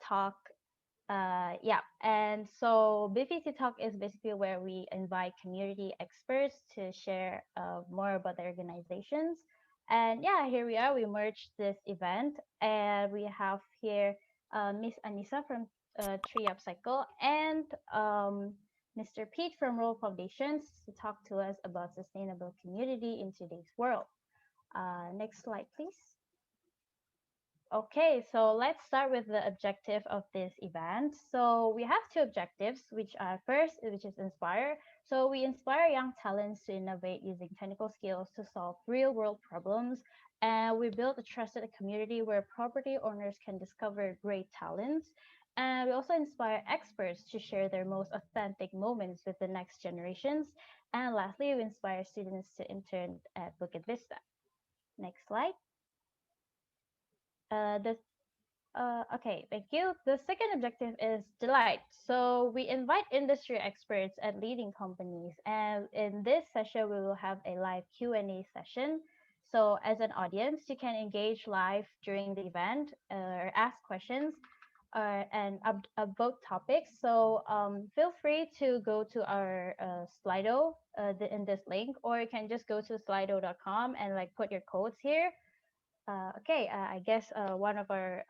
C&E-Talk. Yeah, and so BVC Talk is basically where we invite community experts to share more about their organizations. And yeah, here we are. We merged this event, and we have here Miss Anissa from Tree Upcycle and Mr. Pete from Role Foundations to talk to us about sustainable community in today's world. Next slide, please. Okay, so let's start with the objective of this event. So we have two objectives, which are first, which is inspire. So we inspire young talents to innovate using technical skills to solve real world problems. And we build a trusted community where property owners can discover great talents. And we also inspire experts to share their most authentic moments with the next generations. And lastly, we inspire students to intern at Bukit Vista. Next slide. The Okay, thank you. The second objective is delight. So we invite industry experts at leading companies, and in this session, we will have a live Q&A session. So as an audience, you can engage live during the event or ask questions and about topics. So feel free to go to our Slido in this link, or you can just go to slido.com and like put your codes here. Okay, I guess one of our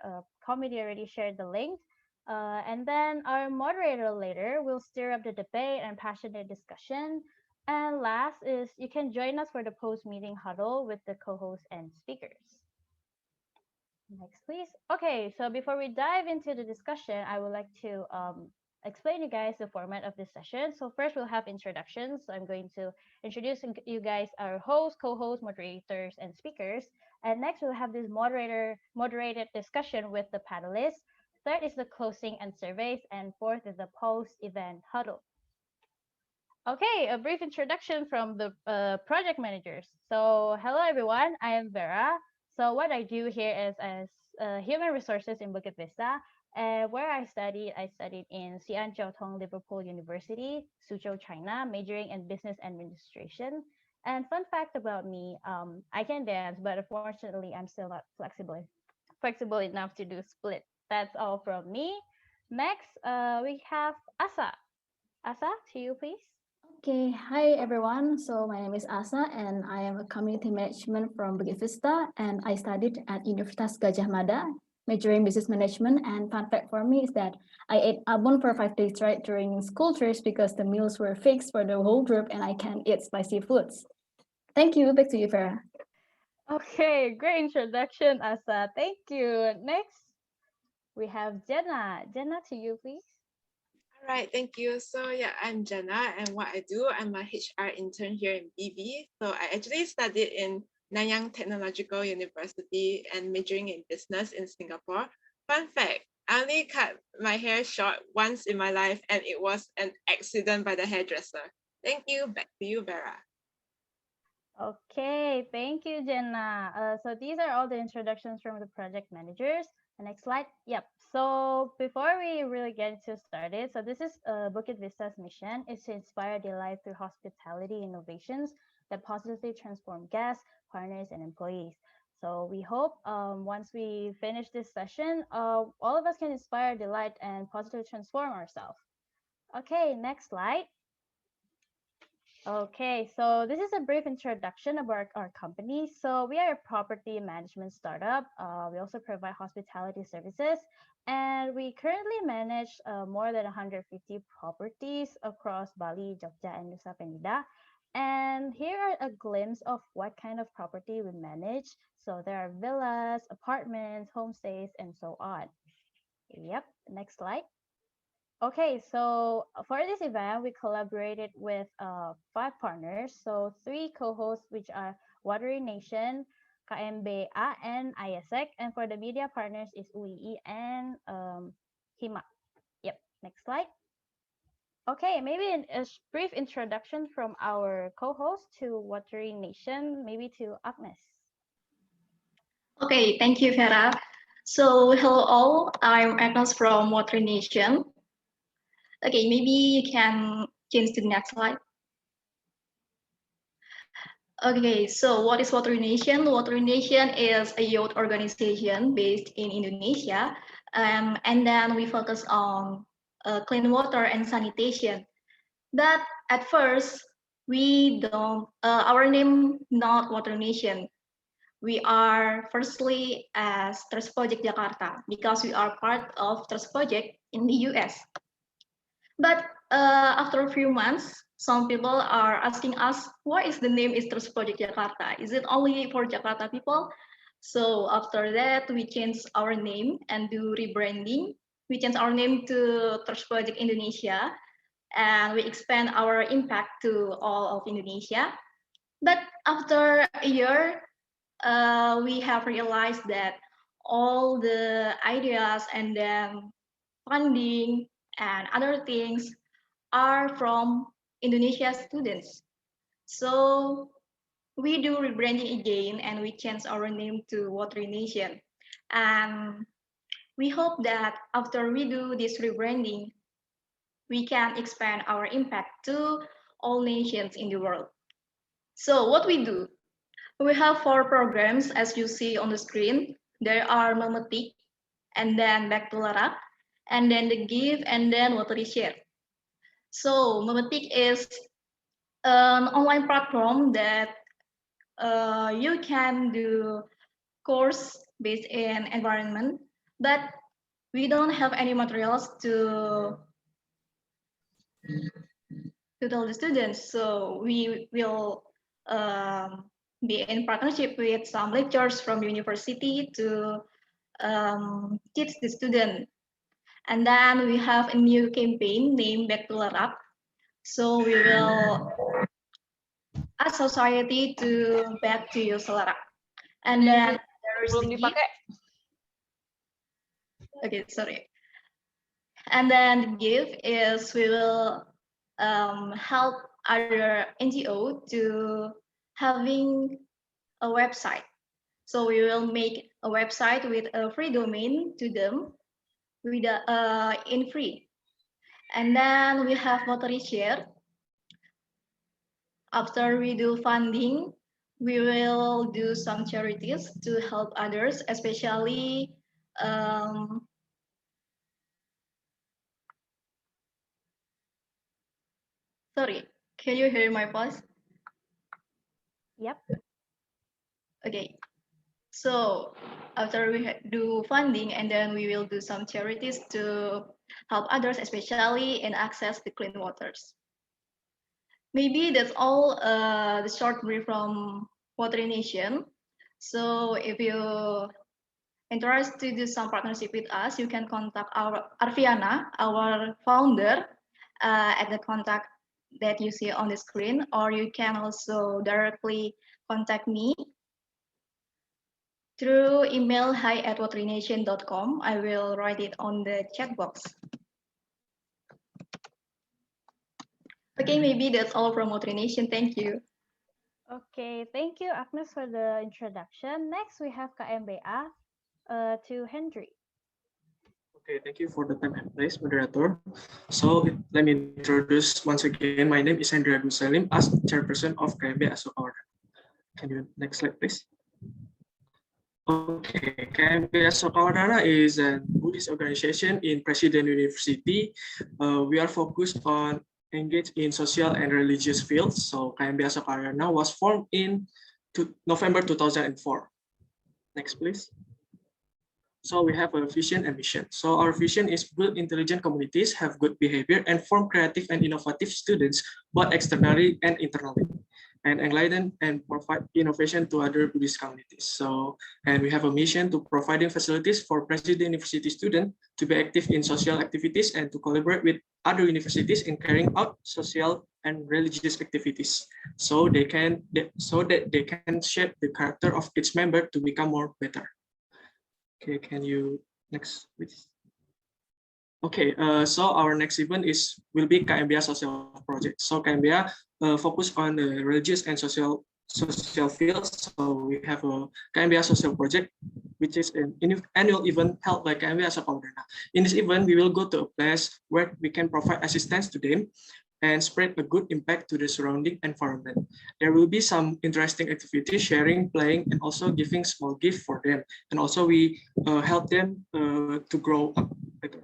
committee already shared the link. And then our moderator later will stir up the debate and passionate discussion. And last is you can join us for the post-meeting huddle with the co-hosts and speakers. Next, please. Okay, so before we dive into the discussion, I would like to explain you guys the format of this session. So first we'll have introductions. So I'm going to introduce you guys our hosts, co-hosts, moderators, and speakers. And next we'll have this moderated discussion with the panelists. Third is the closing and surveys, and fourth is the post-event huddle. Okay, a brief introduction from the project managers. So hello everyone, I am Vera. So what I do here is as human resources in Bukit Vista. Where I studied in Xi'an Liverpool University, Suzhou, China, majoring in business administration. And fun fact about me, I can dance, but unfortunately, I'm still not flexible enough to do split. That's all from me. Next, we have Asa. Asa, to you, please. Okay, hi everyone. So my name is Asa and I am a community management from Bukit Vista and I studied at Universitas Gajah Mada, majoring business management. And fun fact for me is that I ate abon for 5 days straight during school trips because the meals were fixed for the whole group and I can't eat spicy foods. Thank you. Back to you, Vera. Okay, great introduction, Asa. Thank you. Next, we have Jenna. Jenna, to you, please. All right, thank you. So yeah, I'm Jenna, and what I do, I'm a HR intern here in BV. So I actually studied in Nanyang Technological University and majoring in business in Singapore. Fun fact, I only cut my hair short once in my life, and it was an accident by the hairdresser. Thank you. Back to you, Vera. Okay, thank you, Jenna. So these are all the introductions from the project managers. The next slide. Yep. So before we really get into started, so this is Bukit Vista's mission is to inspire delight through hospitality innovations that positively transform guests, partners, and employees. So we hope once we finish this session, all of us can inspire delight and positively transform ourselves. Okay, next slide. Okay, so this is a brief introduction about our company. So we are a property management startup. We also provide hospitality services, and we currently manage more than 150 properties across Bali, Jogja, and Nusa Penida. And here are a glimpse of what kind of property we manage. So there are villas, apartments, homestays, and so on. Yep, next slide. Okay, so for this event, we collaborated with 5 partners. So 3 co-hosts, which are Watery Nation, KMBA, and AIESEC. And for the media partners is UII and HIMA. Yep, next slide. Okay, maybe a brief introduction from our co-host to Watery Nation, maybe to Agnes. Okay, thank you, Vera. So hello all, I'm Agnes from Watery Nation. Okay, maybe you can change to the next slide. Okay, so what is Watery Nation? Watery Nation is a youth organization based in Indonesia. And then we focus on clean water and sanitation. But at first, we don't, our name not Water Nation. We are firstly as Trust Project Jakarta because we are part of Trust Project in the US. But after a few months, some people are asking us, why is the name is Trust Project Jakarta? Is it only for Jakarta people? So after that, we changed our name and do rebranding. We changed our name to Trust Project Indonesia, and we expand our impact to all of Indonesia. But after a year, we have realized that all the ideas and then funding and other things are from Indonesia students. So we do rebranding again and we change our name to Watery Nation. And we hope that after we do this rebranding, we can expand our impact to all nations in the world. So what we do? We have 4 programs as you see on the screen. There are Memetik, and then Back to Larak, and then the Give, and then Watery Share. So Memetik is an online platform that you can do course based in environment, but we don't have any materials to tell the students. So we will be in partnership with some lecturers from university to teach the student. And then we have a new campaign named Back to Larak. So we will ask society to back to use Larak. And then there's the gift. Okay, sorry. And then the gift is we will help other NGO to having a website. So we will make a website with a free domain to them with in free. And then we have Watery Share. After we do funding, we will do some charities to help others, especially sorry, can you hear my voice? Yep. Okay. So after we do funding, and then we will do some charities to help others, especially in access to clean waters. Maybe that's all the short brief from Watery Nation. So if you interested to do some partnership with us, you can contact our Arviana, our founder, at the contact that you see on the screen, or you can also directly contact me through email hi@waterynation.com. I will write it on the chat box. Okay, maybe that's all from Watery Nation. Thank you. Okay, thank you, Agnes, for the introduction. Next, we have KMBA to Henry. Okay, thank you for the time and place, moderator. So let me introduce once again. My name is Hendry Agus Salim as chairperson of KMB Ashokavardhana. Can you next slide, please? Okay, KMB Ashokavardhana is a Buddhist organization in Presiden University. We are focused on engaged in social and religious fields. So KMB Ashokavardhana was formed in November 2004. Next, please. So we have a vision and mission. So our vision is build intelligent communities, have good behavior, and form creative and innovative students, both externally and internally, and enlighten and provide innovation to other Buddhist communities. So, and we have a mission to providing facilities for Presiden University students to be active in social activities and to collaborate with other universities in carrying out social and religious activities, so that they can shape the character of each member to become more better. Okay, can you next, please? Okay, so our next event will be KMBA Social Project. So KMBA focus on the religious and social fields. So we have a KMBA Social Project, which is an annual event held by KMBA Ashokavardhana. In this event, we will go to a place where we can provide assistance to them and spread a good impact to the surrounding environment. There will be some interesting activities, sharing, playing, and also giving small gift for them. And also we help them to grow up better.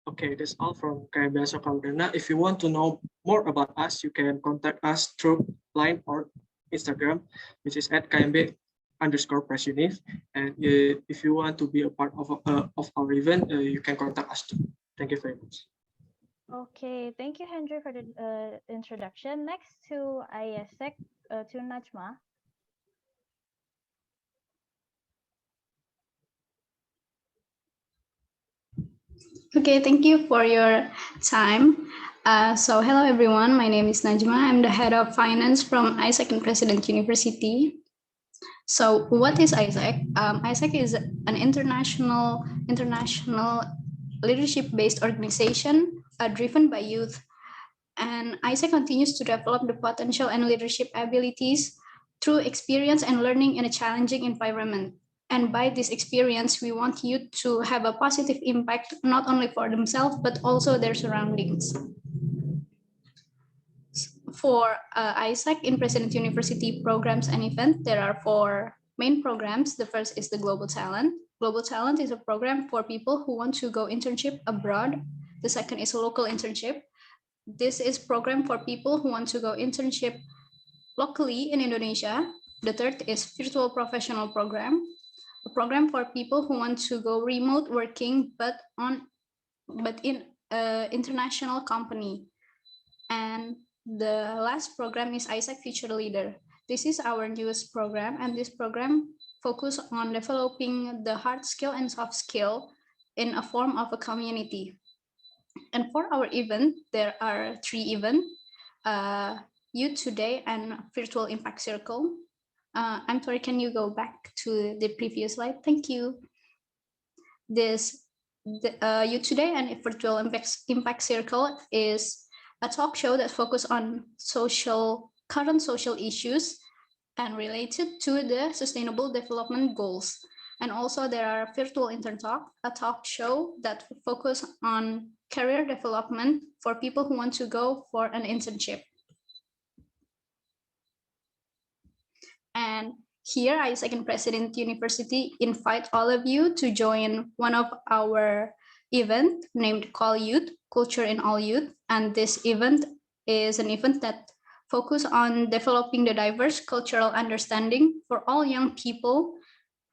Okay, that's all from KMB Ashokavardhana. If you want to know more about us, you can contact us through line or Instagram, which is at KMB_PresUniv. And if you want to be a part of our event, you can contact us too. Thank you very much. Okay, thank you, Hendry, for the introduction. Next to AIESEC, to Najma. Okay, thank you for your time. So hello everyone, my name is Najma. I'm the head of finance from AIESEC and President University. So what is AIESEC? AIESEC is an international leadership-based organization driven by youth. And AIESEC continues to develop the potential and leadership abilities through experience and learning in a challenging environment. And by this experience, we want youth to have a positive impact, not only for themselves, but also their surroundings. For AIESEC in President University programs and events, there are 4 main programs. The first is the Global Talent. Global Talent is a program for people who want to go internship abroad. The second is a local internship. This is program for people who want to go internship locally in Indonesia. The third is virtual professional program, a program for people who want to go remote working, but in an international company. And the last program is AIESEC Future Leader. This is our newest program, and this program focuses on developing the hard skill and soft skill in a form of a community. And for our event, there are 3 events, Youth Today and Virtual Impact Circle. I'm sorry, can you go back to the previous slide? Thank you. Youth Today and Virtual Impact Circle is a talk show that focuses on current social issues and related to the Sustainable Development Goals. And also there are Virtual Intern Talk, a talk show that focuses on career development for people who want to go for an internship. And here, AIESEC and President University invite all of you to join one of our events named Call Youth, Culture in All Youth. And this event is an event that focuses on developing the diverse cultural understanding for all young people,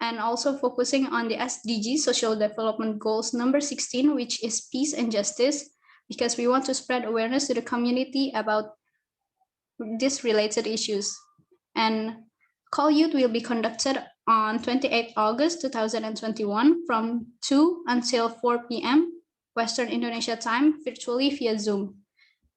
and also focusing on the SDG, Social Development Goals number 16, which is peace and justice, because we want to spread awareness to the community about these related issues. And Call Youth will be conducted on 28 August 2021 from 2 until 4 p.m. Western Indonesia time, virtually via Zoom.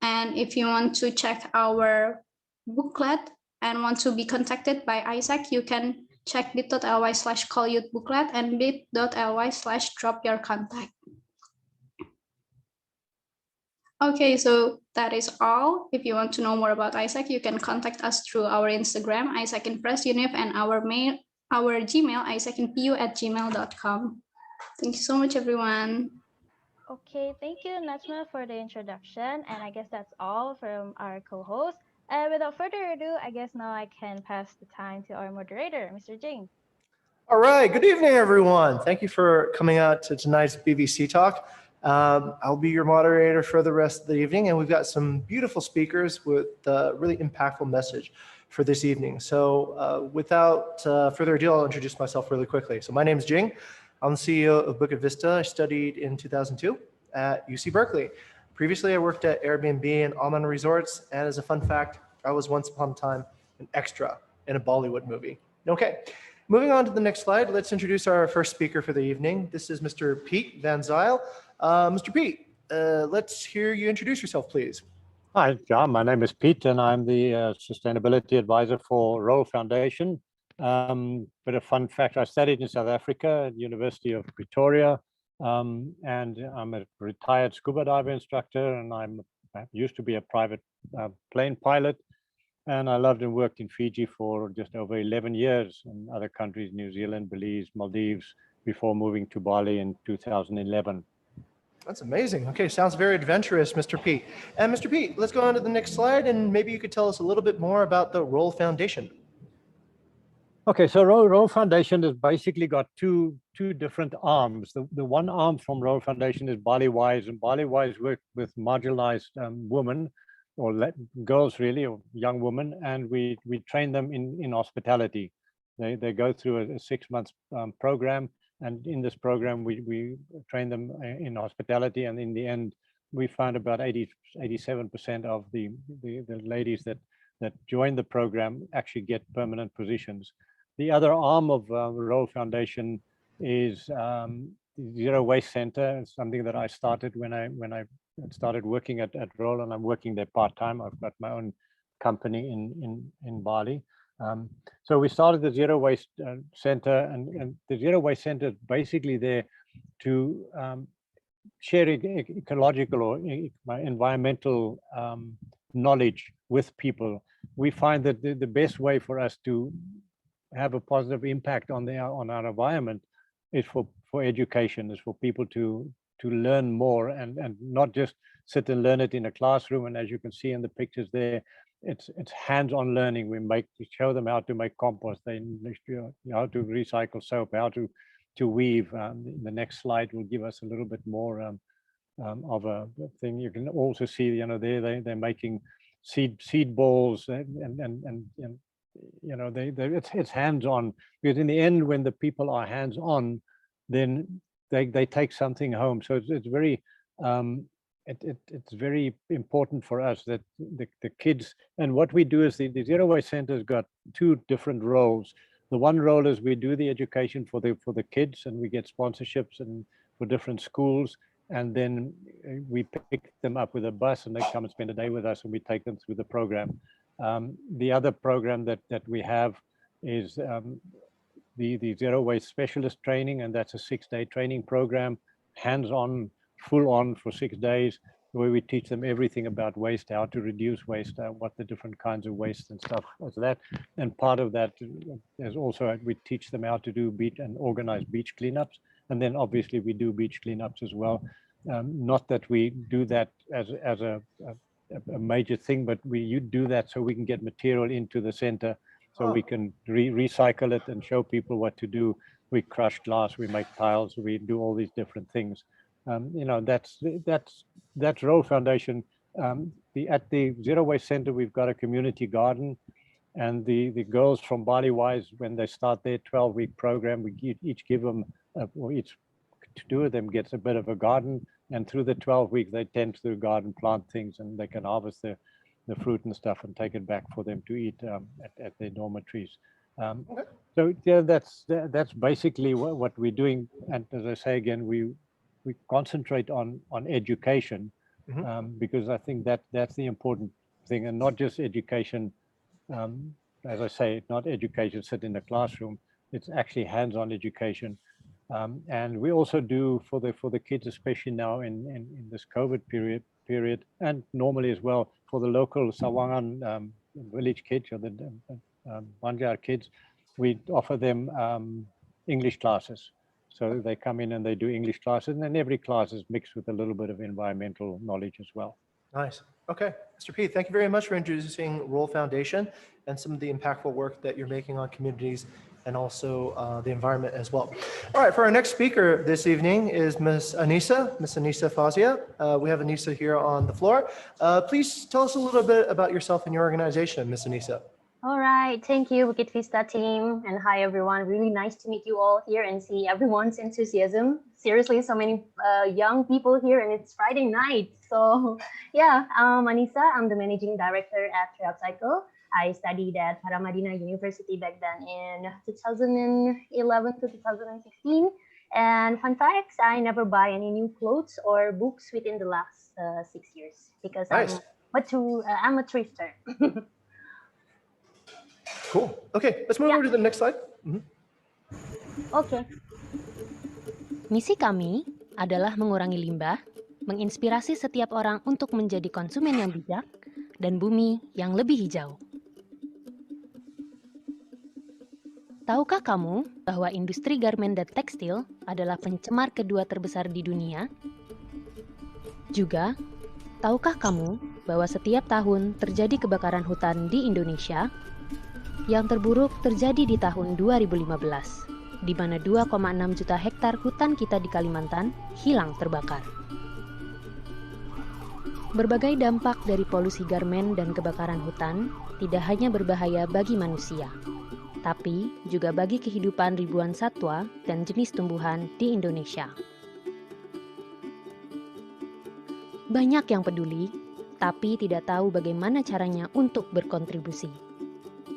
And if you want to check our booklet and want to be contacted by AIESEC, you can check bit.ly/callyouthbooklet and bit.ly/dropyourcontact. Okay, so that is all. If you want to know more about AIESEC, you can contact us through our Instagram, AIESEC_PresUniv, and our Gmail, AIESECinpu@gmail.com. Thank you so much, everyone. Okay, thank you, Najma, for the introduction. And I guess that's all from our co-host. And without further ado, I guess now I can pass the time to our moderator, Mr. Jing. All right, good evening, everyone. Thank you for coming out to tonight's BBC Talk. I'll be your moderator for the rest of the evening, and we've got some beautiful speakers with a really impactful message for this evening. So without further ado, I'll introduce myself really quickly. So my name is Jing. I'm the CEO of Bukit Vista. I studied in 2002 at UC Berkeley. Previously, I worked at Airbnb and Alman Resorts, and as a fun fact, I was once upon a time an extra in a Bollywood movie. Okay. Moving on to the next slide, let's introduce our first speaker for the evening. This is Mr. Piet Van Zyl. Mr. Piet, let's hear you introduce yourself, please. Hi, John. My name is Piet, and I'm the Sustainability Advisor for Royal Foundation. But a fun fact, I studied in South Africa at the University of Pretoria, and I'm a retired scuba diver instructor, and I used to be a private plane pilot. And I lived and worked in Fiji for just over 11 years, in other countries, New Zealand, Belize, Maldives, before moving to Bali in 2011. That's amazing. Okay, sounds very adventurous, Mr. Piet. And Mr. Piet, let's go on to the next slide, and maybe you could tell us a little bit more about the Roll Foundation. Okay, so Roll Foundation has basically got two different arms. The one arm from Roll Foundation is Bali Wise, and Bali Wise work with marginalized women, or girls really, or young women, and we train them in hospitality. They go through a 6-month program, and in this program we train them in hospitality, and in the end we found about 87% of the ladies that join the program actually get permanent positions. The other arm of Roll Foundation is Zero Waste Center. It's something that I started when I started working at Roll, and I'm working there part-time. I've got my own company in Bali. So we started the Zero Waste Center, and the Zero Waste Center is basically there to share ecological or environmental knowledge with people. We find that the best way for us to have a positive impact on our environment is for education, is for people to learn more and not just sit and learn it in a classroom. And as you can see in the pictures there, it's hands-on learning. We show them how to make compost, how to recycle soap, how to weave. The next slide will give us a little bit more of a thing. You can also see, you know, they're making seed balls and you know, it's hands-on, because in the end, when the people are hands-on, then they take something home. So it's very it's very important for us that the kids, and what we do is the Zero Waste Center's got two different roles. The one role is we do the education for the kids, and we get sponsorships and for different schools, and then we pick them up with a bus and they come and spend a day with us, and we take them through the program. The other program that we have is the Zero Waste Specialist Training, and that's a 6-day training program, hands-on, full-on for 6 days, where we teach them everything about waste, how to reduce waste, what the different kinds of waste and stuff like that. And part of that is also we teach them how to do beach and organize beach cleanups, and then obviously we do beach cleanups as well. Not that we do that as a major thing, but you do that so we can get material into the center, so we can recycle it and show people what to do. We crush glass, we make tiles, we do all these different things. You know, that's Roll Foundation. At the Zero Waste Center, we've got a community garden, and the girls from Bali Wise, when they start their 12-week program, we each give them, or each 2 of them gets a bit of a garden. And through the 12 weeks, they tend to the garden, plant things, and they can harvest the fruit and stuff and take it back for them to eat at their dormitories. So yeah, that's basically what we're doing. And as I say again, we concentrate on education, because I think that's the important thing, and not just education. As I say, not education sit in the classroom. It's actually hands-on education. And we also do for the kids, especially now in this COVID period, and normally as well for the local Sawangan village kids or the Banjar kids, we offer them English classes. So they come in and they do English classes, and then every class is mixed with a little bit of environmental knowledge as well. Nice. Okay, Mr. Piet, thank you very much for introducing Roll Foundation and some of the impactful work that you're making on communities and also the environment as well. All right, for our next speaker this evening is Ms. Anissa Fazia. We have Anissa here on the floor. Please tell us a little bit about yourself and your organization, Ms. Anissa. All right, thank you, Bukit Vista team, and hi everyone. Really nice to meet you all here and see everyone's enthusiasm. Seriously, so many young people here, and it's Friday night. So yeah, Anissa, I'm the managing director at TriOutCycle. I studied at Paramadina University back then in 2011 to 2016. And fun facts, I never buy any new clothes or books within the last 6 years because nice. I'm a thrifter. Cool. Okay, let's move over to the next slide. Okay. Misi kami adalah mengurangi limbah, menginspirasi setiap orang untuk menjadi konsumen yang bijak, dan bumi yang lebih hijau. Tahukah kamu bahwa industri garmen dan tekstil adalah pencemar kedua terbesar di dunia? Juga, tahukah kamu bahwa setiap tahun terjadi kebakaran hutan di Indonesia? Yang terburuk terjadi di tahun 2015, di mana 2,6 juta hektar hutan kita di Kalimantan hilang terbakar. Berbagai dampak dari polusi garmen dan kebakaran hutan tidak hanya berbahaya bagi manusia, tapi juga bagi kehidupan ribuan satwa dan jenis tumbuhan di Indonesia. Banyak yang peduli, tapi tidak tahu bagaimana caranya untuk berkontribusi.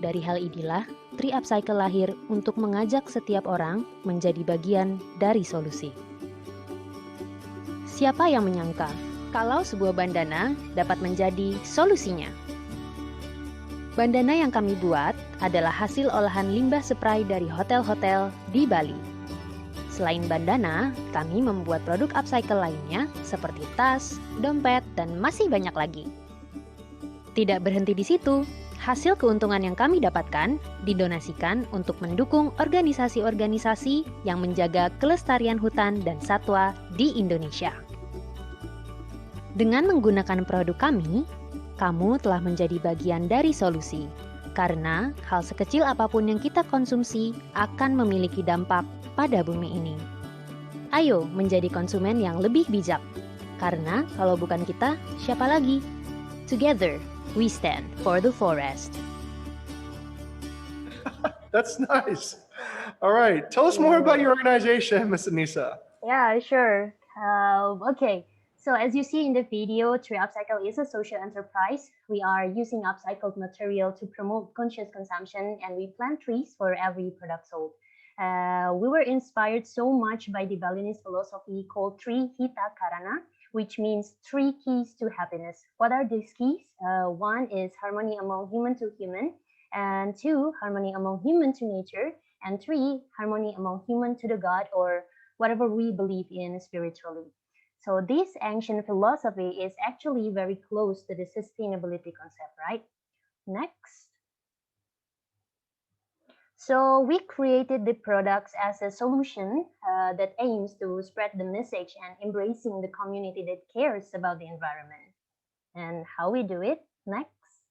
Dari hal inilah, Tree Upcycle lahir untuk mengajak setiap orang menjadi bagian dari solusi. Siapa yang menyangka kalau sebuah bandana dapat menjadi solusinya? Bandana yang kami buat adalah hasil olahan limbah spray dari hotel-hotel di Bali. Selain bandana, kami membuat produk upcycle lainnya seperti tas, dompet, dan masih banyak lagi. Tidak berhenti di situ, hasil keuntungan yang kami dapatkan didonasikan untuk mendukung organisasi-organisasi yang menjaga kelestarian hutan dan satwa di Indonesia. Dengan menggunakan produk kami, kamu telah menjadi bagian dari solusi, karena hal sekecil apapun yang kita konsumsi akan memiliki dampak pada bumi ini. Ayo menjadi konsumen yang lebih bijak, karena kalau bukan kita, siapa lagi? Together, we stand for the forest. That's nice. All right. Tell us more about your organization, Ms. Anissa. Yeah, sure. Okay. So as you see in the video, Tree Upcycle is a social enterprise. We are using upcycled material to promote conscious consumption, and we plant trees for every product sold. We were inspired so much by the Balinese philosophy called Tri Hita Karana, which means 3 keys to happiness. What are these keys? 1 is harmony among human to human, and 2, harmony among human to nature, and 3, harmony among human to the God, or whatever we believe in spiritually. So this ancient philosophy is actually very close to the sustainability concept, right? Next. So we created the products as a solution that aims to spread the message and embracing the community that cares about the environment. And how we do it? Next.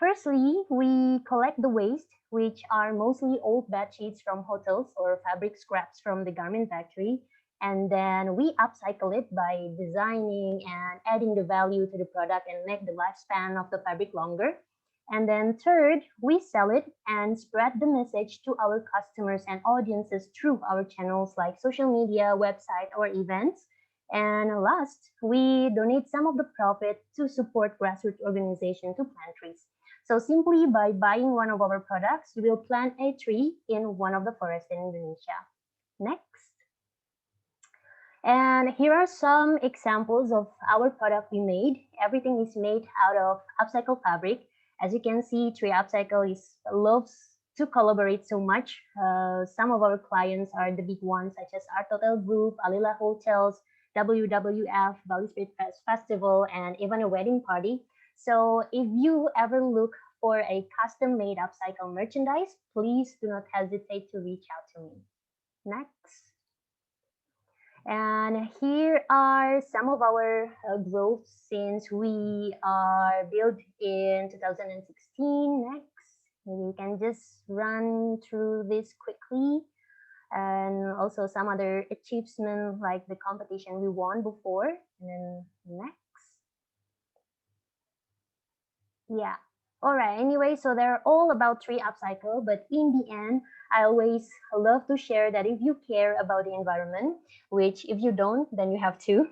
Firstly, we collect the waste, which are mostly old bed sheets from hotels or fabric scraps from the garment factory. And then we upcycle it by designing and adding the value to the product and make the lifespan of the fabric longer. And then third, we sell it and spread the message to our customers and audiences through our channels like social media, website, or events. And last, we donate some of the profit to support grassroots organizations to plant trees. So simply by buying one of our products, you will plant a tree in one of the forests in Indonesia. Next. And here are some examples of our product we made. Everything is made out of upcycled fabric. As you can see, Tree Upcycle loves to collaborate so much. Some of our clients are the big ones, such as Art Hotel Group, Alila Hotels, WWF, Bali Spirit Festival, and even a wedding party. So if you ever look for a custom-made upcycle merchandise, please do not hesitate to reach out to me. Next. And here are some of our growth since we are built in 2016. Next, maybe we can just run through this quickly. And also some other achievements like the competition we won before. And then next. Yeah. All right. Anyway, so they're all about Tree Upcycle, but in the end, I always love to share that if you care about the environment, which if you don't, then you have to.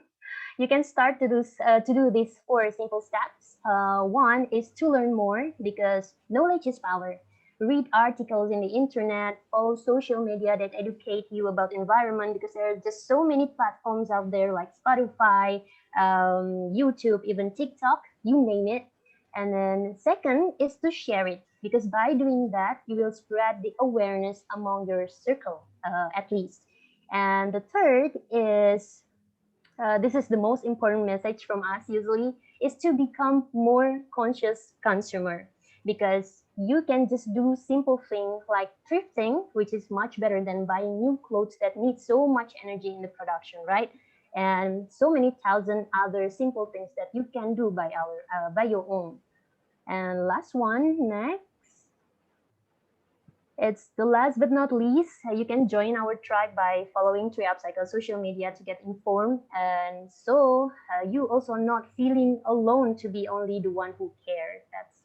You can start to do these 4 simple steps. 1 is to learn more because knowledge is power. Read articles in the internet, follow social media that educate you about environment because there are just so many platforms out there like Spotify, YouTube, even TikTok, you name it. And then second is to share it because by doing that, you will spread the awareness among your circle, at least. And the third is, this is the most important message from us usually, is to become more conscious consumer because you can just do simple things like thrifting, which is much better than buying new clothes that need so much energy in the production, right? and so many thousand other simple things that you can do by your own. And last one, next. It's the last but not least, you can join our tribe by following Tree Upcycle social media to get informed. And so you also not feeling alone to be only the one who cares. That's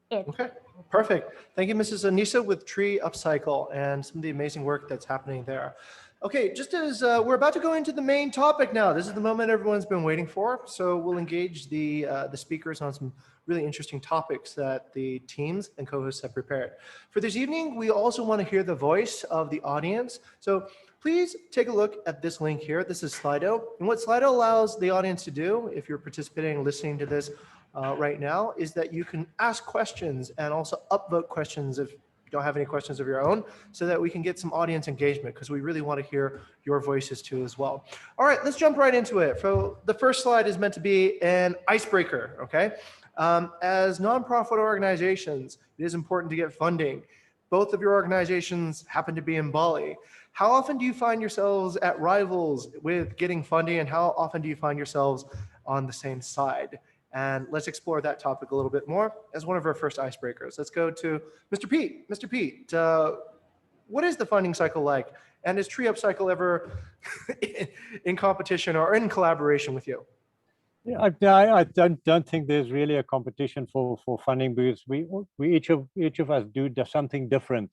it. Okay, perfect. Thank you, Mrs. Anissa, with Tree Upcycle and some of the amazing work that's happening there. Okay, just as we're about to go into the main topic now, this is the moment everyone's been waiting for. So we'll engage the speakers on some really interesting topics that the teams and co-hosts have prepared. For this evening, we also want to hear the voice of the audience. So please take a look at this link here. This is Slido. And what Slido allows the audience to do, if you're participating and listening to this right now, is that you can ask questions and also upvote questions if you don't have any questions of your own, so that we can get some audience engagement, because we really want to hear your voices too as well. All right, let's jump right into it. So the first slide is meant to be an icebreaker, okay? As nonprofit organizations, it is important to get funding. Both of your organizations happen to be in Bali. How often do you find yourselves at rivals with getting funding, and how often do you find yourselves on the same side? And let's explore that topic a little bit more as one of our first icebreakers. Let's go to Mr. Piet. Mr. Piet, what is the funding cycle like? And is Tree Upcycle ever in competition or in collaboration with you? Yeah, I don't think there's really a competition for funding, because we each of us do something different.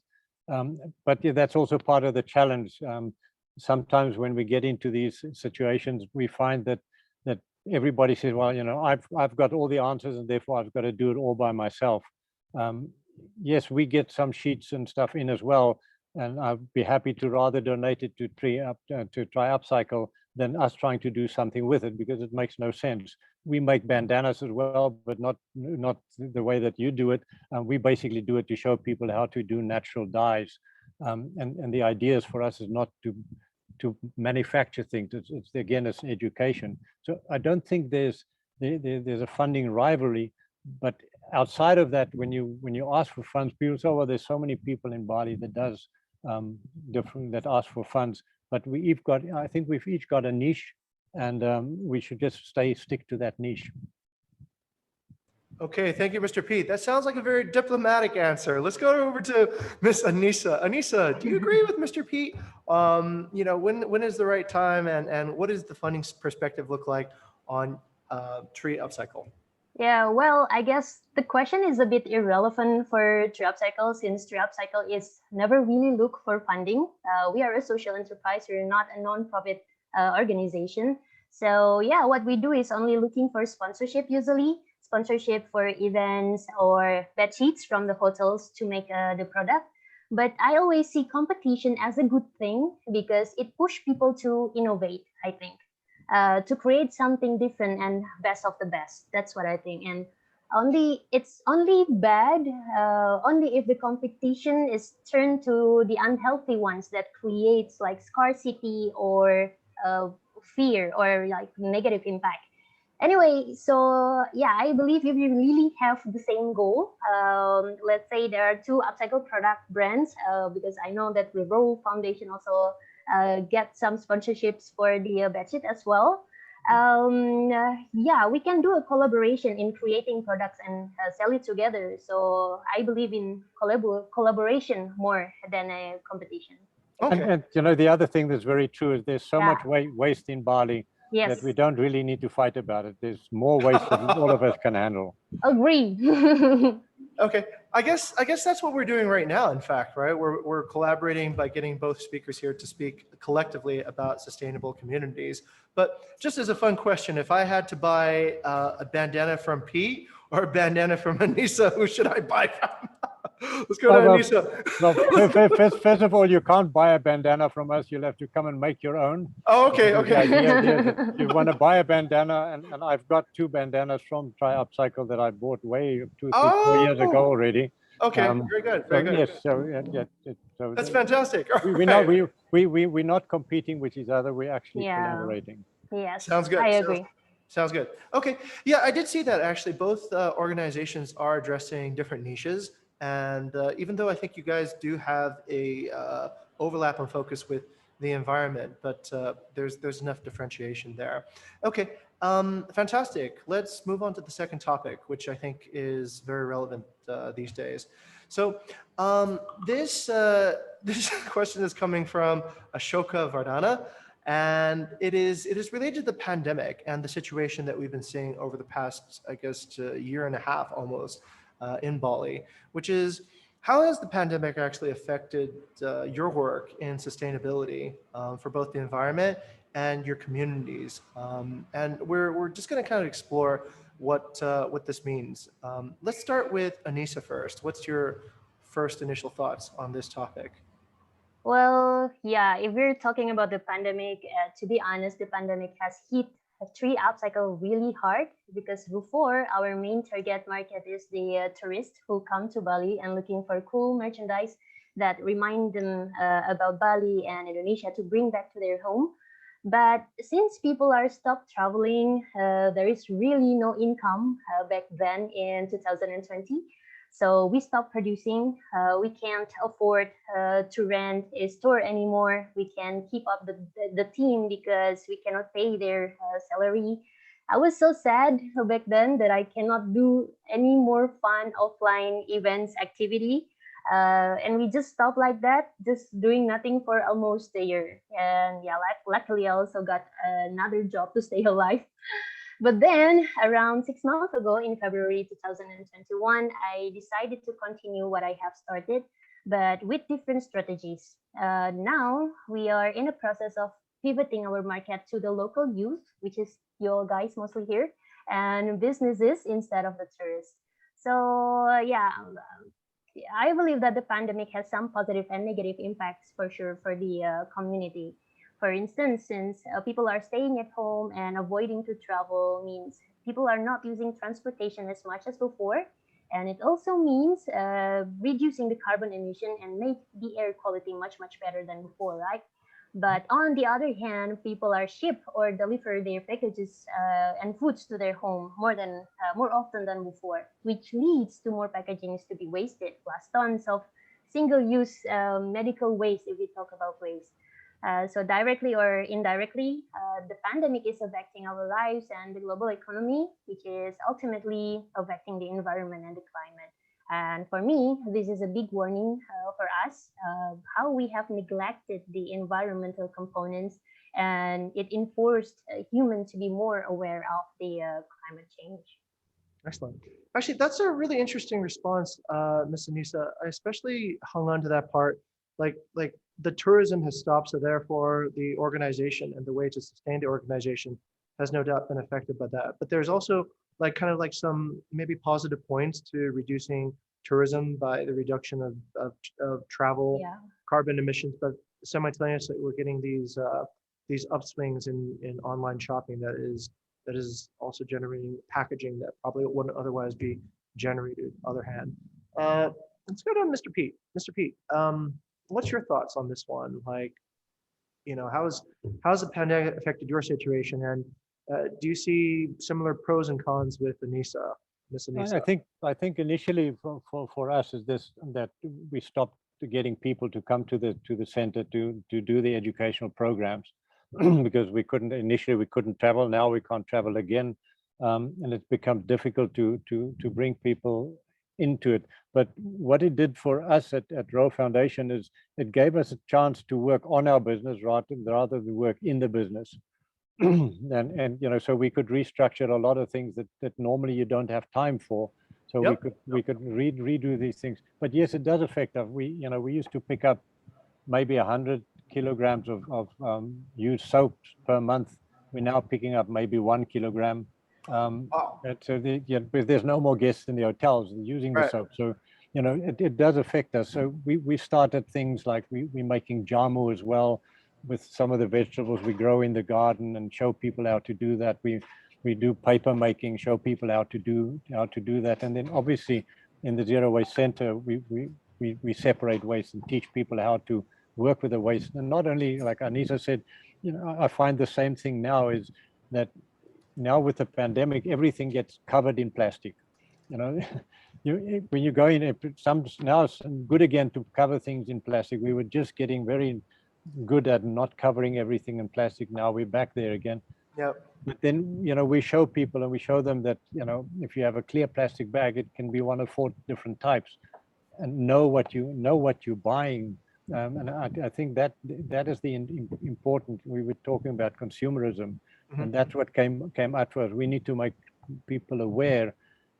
But yeah, that's also part of the challenge. Sometimes when we get into these situations, we find that everybody says, well, you know, I've got all the answers, and therefore I've got to do it all by myself. Yes, we get some sheets and stuff in as well, and I'd be happy to rather donate it to Tree Upcycle than us trying to do something with it, because it makes no sense. We make bandanas as well, but not the way that you do it. We basically do it to show people how to do natural dyes. And the idea is for us is not to manufacture things. It's again, it's education. So I don't think there's a funding rivalry, but outside of that, when you ask for funds, people say, well, there's so many people in Bali that does that ask for funds. But I think we've each got a niche, and we should just stick to that niche. Okay, thank you, Mr. Piet. That sounds like a very diplomatic answer. Let's go over to Miss Anissa. Anissa, do you agree with Mr. Piet? You know, when is the right time, and what does the funding perspective look like on Tree Upcycle? Yeah, well, I guess the question is a bit irrelevant for Tree Upcycle, since Tree Upcycle is never really look for funding. We are a social enterprise. We're not a non-profit organization. So yeah, what we do is only looking for sponsorship, usually sponsorship for events or bed sheets from the hotels to make the product. But I always see competition as a good thing, because it pushes people to innovate, I think. To create something different and best of the best. That's what I think. And it's only bad only if the competition is turned to the unhealthy ones that creates like scarcity or fear or like negative impact. Anyway, so yeah, I believe if you really have the same goal, let's say there are two upcycle product brands, because I know that the Roll Foundation also get some sponsorships for the bedsheet as well. Yeah, we can do a collaboration in creating products and sell it together. So I believe in collaboration more than a competition. Okay. And you know, the other thing that's very true is there's so much waste in Bali that we don't really need to fight about it. There's more waste than all of us can handle. Agree. Okay, I guess that's what we're doing right now. In fact, right, we're collaborating by getting both speakers here to speak collectively about sustainable communities. But just as a fun question, if I had to buy a bandana from Piet or a bandana from Anissa, who should I buy from? Let's go to Anissa. Well, first of all, you can't buy a bandana from us. You'll have to come and make your own. Oh, okay, okay. The idea is that you want to buy a bandana, and I've got 2 bandanas from Tree Upcycle that I bought way 2, 3, 4 years ago already. Okay, very good, very good. Yes, so that's fantastic. We're not competing with each other. We're actually collaborating. Yes, sounds good. I agree. Sounds good. Okay, yeah, I did see that actually. Both organizations are addressing different niches. And even though I think you guys do have a overlap and focus with the environment, but there's enough differentiation there. Okay, fantastic. Let's move on to the second topic, which I think is very relevant these days. So this this question is coming from Ashokavardhana, and it is related to the pandemic and the situation that we've been seeing over the past, I guess, year and a half almost in Bali, which is, how has the pandemic actually affected your work in sustainability for both the environment and your communities? And we're just going to kind of explore what this means. Let's start with Anissa first. What's your first initial thoughts on this topic? Well, yeah, if we're talking about the pandemic, to be honest, the pandemic has hit a tree upcycle really hard, because before, our main target market is the tourists who come to Bali and looking for cool merchandise that remind them about Bali and Indonesia to bring back to their home. But since people are stopped traveling, there is really no income back then in 2020. So we stopped producing. We can't afford to rent a store anymore. We can't keep up the team because we cannot pay their salary. I was so sad back then that I cannot do any more fun offline events activity. And we just stopped like that, just doing nothing for almost a year. And yeah, luckily I also got another job to stay alive. But then around 6 months ago in February 2021, I decided to continue what I have started, but with different strategies. Now we are in the process of pivoting our market to the local youth, which is you guys mostly here, and businesses instead of the tourists. So yeah, I believe that the pandemic has some positive and negative impacts for sure for the community. For instance, since people are staying at home and avoiding to travel means people are not using transportation as much as before. And it also means reducing the carbon emission and make the air quality much, much better than before, right? But on the other hand, people are ship or deliver their packages and foods to their home more often than before, which leads to more packagings to be wasted, plus tons of single-use medical waste if we talk about waste. So directly or indirectly, the pandemic is affecting our lives and the global economy, which is ultimately affecting the environment and the climate. And for me, this is a big warning for us how we have neglected the environmental components, and it enforced humans to be more aware of the climate change. Excellent. Actually, that's a really interesting response, Ms. Anissa. I especially hung on to that part, like the tourism has stopped, so therefore the organization and the way to sustain the organization has no doubt been affected by that. But there's also kind of some maybe positive points to reducing tourism by the reduction of travel, carbon emissions, but simultaneously we're getting these upswings in online shopping that is also generating packaging that probably wouldn't otherwise be generated. Other hand, let's go to Mr. Piet. Mr. Piet, what's your thoughts on this one? How's the pandemic affected your situation, and do you see similar pros and cons with Anissa? Ms. Anissa? I think initially for us is that we stopped getting people to come to the center to do the educational programs because we couldn't travel. Now we can't travel again, and it's become difficult to bring people into it. But what it did for us at Rowe Foundation is it gave us a chance to work on our business rather than work in the business. and so we could restructure a lot of things that normally you don't have time for. So we could redo these things. But yes, it does affect us. We used to pick up maybe 100 kilograms of used soaps per month. We're now picking up maybe 1 kilogram. So there's no more guests in the hotels using the soap. So it does affect us. So we started things like we're making jamu as well with some of the vegetables we grow in the garden, and show people how to do that. We do paper making, show people how to do that. And then obviously in the Zero Waste Center, we separate waste and teach people how to work with the waste. And not only, like Anissa said, I find the same thing now is that now with the pandemic, everything gets covered in plastic. When you go in, now it's good again to cover things in plastic. We were just getting very good at not covering everything in plastic. Now we're back there again. Yep. But then, we show people and we show them that, if you have a clear plastic bag, it can be one of 4 different types, and know what you're buying. And I think that is the important. We were talking about consumerism, and that's what came out for us. We need to make people aware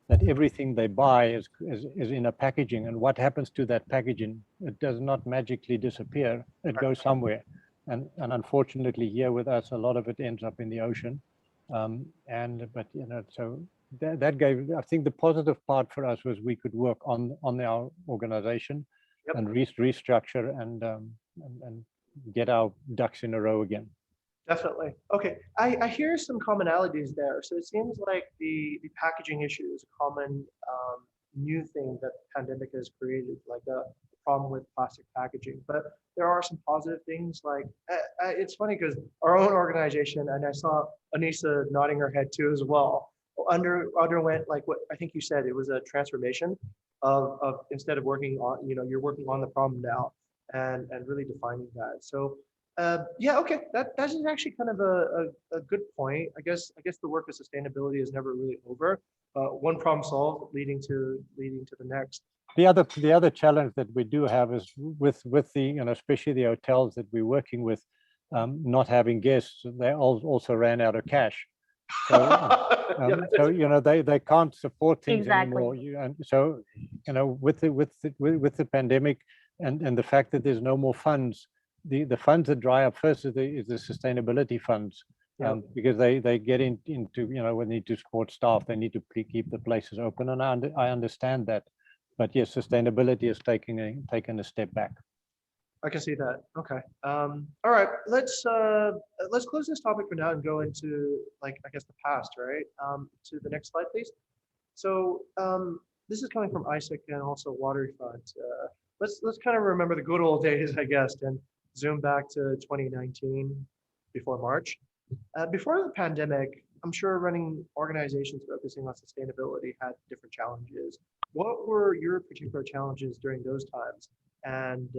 that everything they buy is in a packaging, and what happens to that packaging, it does not magically disappear. It goes somewhere, and unfortunately here with us, a lot of it ends up in the ocean. But so that gave, I think the positive part for us was we could work on our organization. Yep. And restructure and get our ducks in a row again. Definitely. Okay, I hear some commonalities there. So it seems like the packaging issue is a common new thing that the pandemic has created, like a problem with plastic packaging. But there are some positive things. Like it's funny because our own organization, and I saw Anissa nodding her head too as well, underwent, like what I think you said, it was a transformation of instead of working on, you're working on the problem now and really defining that. So yeah, okay, that is actually kind of a good point. I guess the work of sustainability is never really over. One problem solved leading to the next. The other challenge that we do have is with the, especially the hotels that we're working with, not having guests, they also ran out of cash. So, so they can't support things anymore. And so, with the pandemic and the fact that there's no more funds, the funds that dry up first is the sustainability funds, because they get into when they need to support staff, they need to keep the places open, and I understand that, but yes, sustainability is taking a step back. I can see that. Okay. All right. Let's close this topic for now and go into, like, I guess the past, right? To the next slide, please. So this is coming from AIESEC and also Watery Fund. Let's kind of remember the good old days, I guess, and zoom back to 2019 before March. Before the pandemic, I'm sure running organizations focusing on sustainability had different challenges. What were your particular challenges during those times? And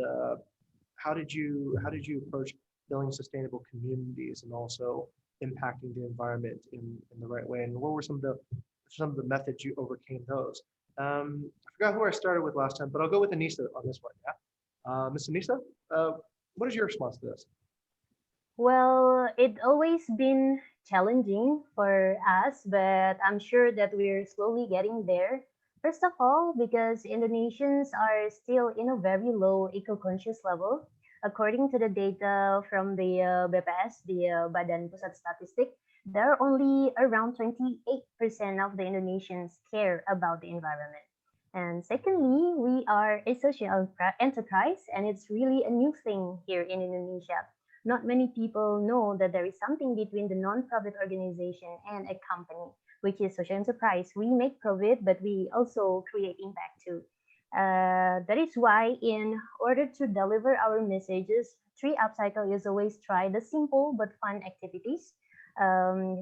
how did you approach building sustainable communities and also impacting the environment in the right way? And what were some of the methods you overcame those? I forgot who I started with last time, but I'll go with Anissa on this one. Yeah, Ms. Anissa, what is your response to this? Well, it's always been challenging for us, but I'm sure that we're slowly getting there. First of all, because Indonesians are still in a very low eco-conscious level. According to the data from the BPS, the Badan Pusat Statistik, there are only around 28% of the Indonesians care about the environment. And secondly, we are a social enterprise, and it's really a new thing here in Indonesia. Not many people know that there is something between the non-profit organization and a company, which is social enterprise. We make profit, but we also create impact too. That is why, in order to deliver our messages, Tree Upcycle is always try the simple but fun activities.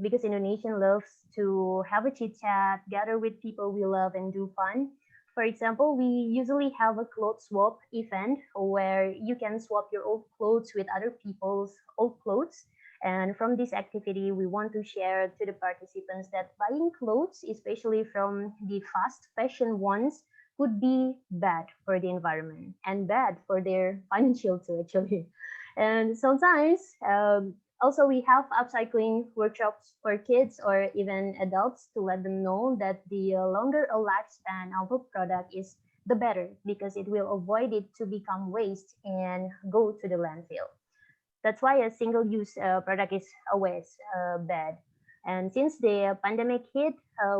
Because Indonesian loves to have a chit chat, gather with people we love, and do fun. For example, we usually have a clothes swap event where you can swap your old clothes with other people's old clothes. And from this activity, we want to share to the participants that buying clothes, especially from the fast fashion ones, could be bad for the environment and bad for their financial too, actually. And sometimes, also we have upcycling workshops for kids or even adults to let them know that the longer a lifespan of a product is, the better, because it will avoid it to become waste and go to the landfill. That's why a single-use product is always bad. And since the pandemic hit,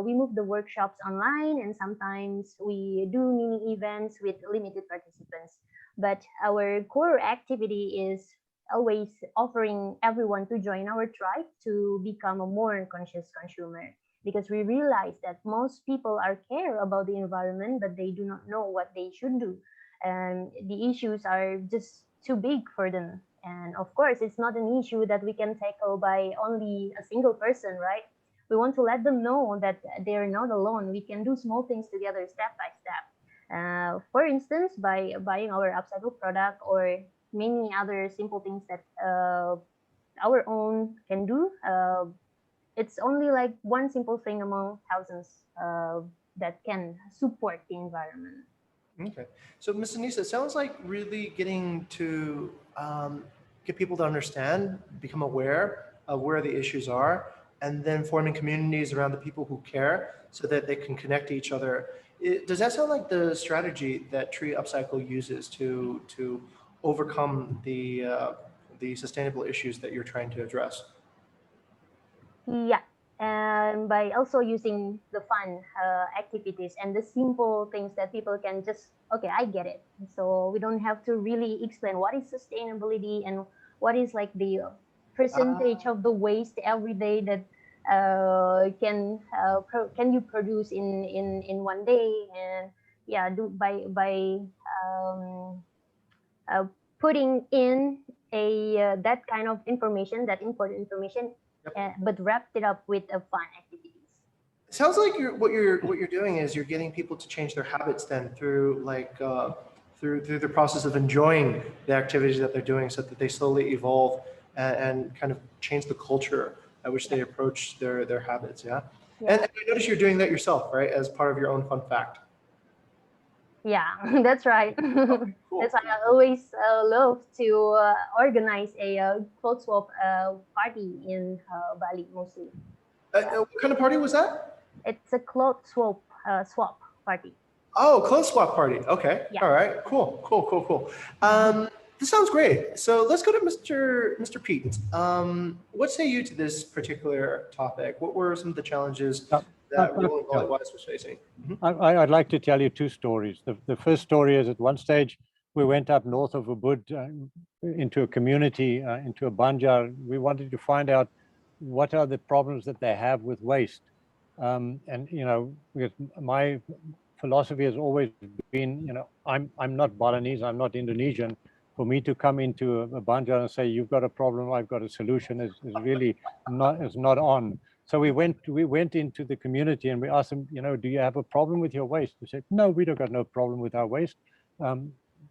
we moved the workshops online, and sometimes we do mini events with limited participants. But our core activity is always offering everyone to join our tribe to become a more conscious consumer, because we realize that most people are care about the environment, but they do not know what they should do. And the issues are just too big for them. And of course, it's not an issue that we can tackle by only a single person, right? We want to let them know that they're not alone. We can do small things together, step by step. For instance, by buying our upcycle product or many other simple things that our own can do. It's only like one simple thing among thousands that can support the environment. Okay. So, Ms. Anissa, it sounds like really getting to get people to understand, become aware of where the issues are, and then forming communities around the people who care so that they can connect to each other. Does that sound like the strategy that Tree Upcycle uses to overcome the sustainable issues that you're trying to address? Yeah, and by also using the fun activities and the simple things that people can just, okay, I get it. So we don't have to really explain what is sustainability and what is like the percentage of the waste every day that can you produce in one day. And yeah, do by um, uh, putting in that kind of information, that important information, but wrapped it up with a fun activities. It sounds like what you're doing is you're getting people to change their habits then through through the process of enjoying the activities that they're doing, so that they slowly evolve and kind of change the culture at which they approach their habits. Yeah. And I notice you're doing that yourself, right, as part of your own fun fact. Yeah, that's right. Okay, cool. That's why I always love to organize a clothes swap party in Bali mostly. What kind of party was that? It's a clothes swap party. Oh, clothes swap party. Okay. Yeah. All right. Cool. This sounds great. So let's go to Mr. Piet. What say you to this particular topic? What were some of the challenges that Rolling Valley Wise was facing? I'd like to tell you two stories. The first story is, at one stage, we went up north of Ubud into a community, into a banjar. We wanted to find out what are the problems that they have with waste. And, you know, my philosophy has always been, you know, I'm not Balinese, I'm not Indonesian. For me to come into a banjar and say, you've got a problem, I've got a solution, is really not on. So we went into the community and we asked them, you know, do you have a problem with your waste? They said, no, we don't got no problem with our waste.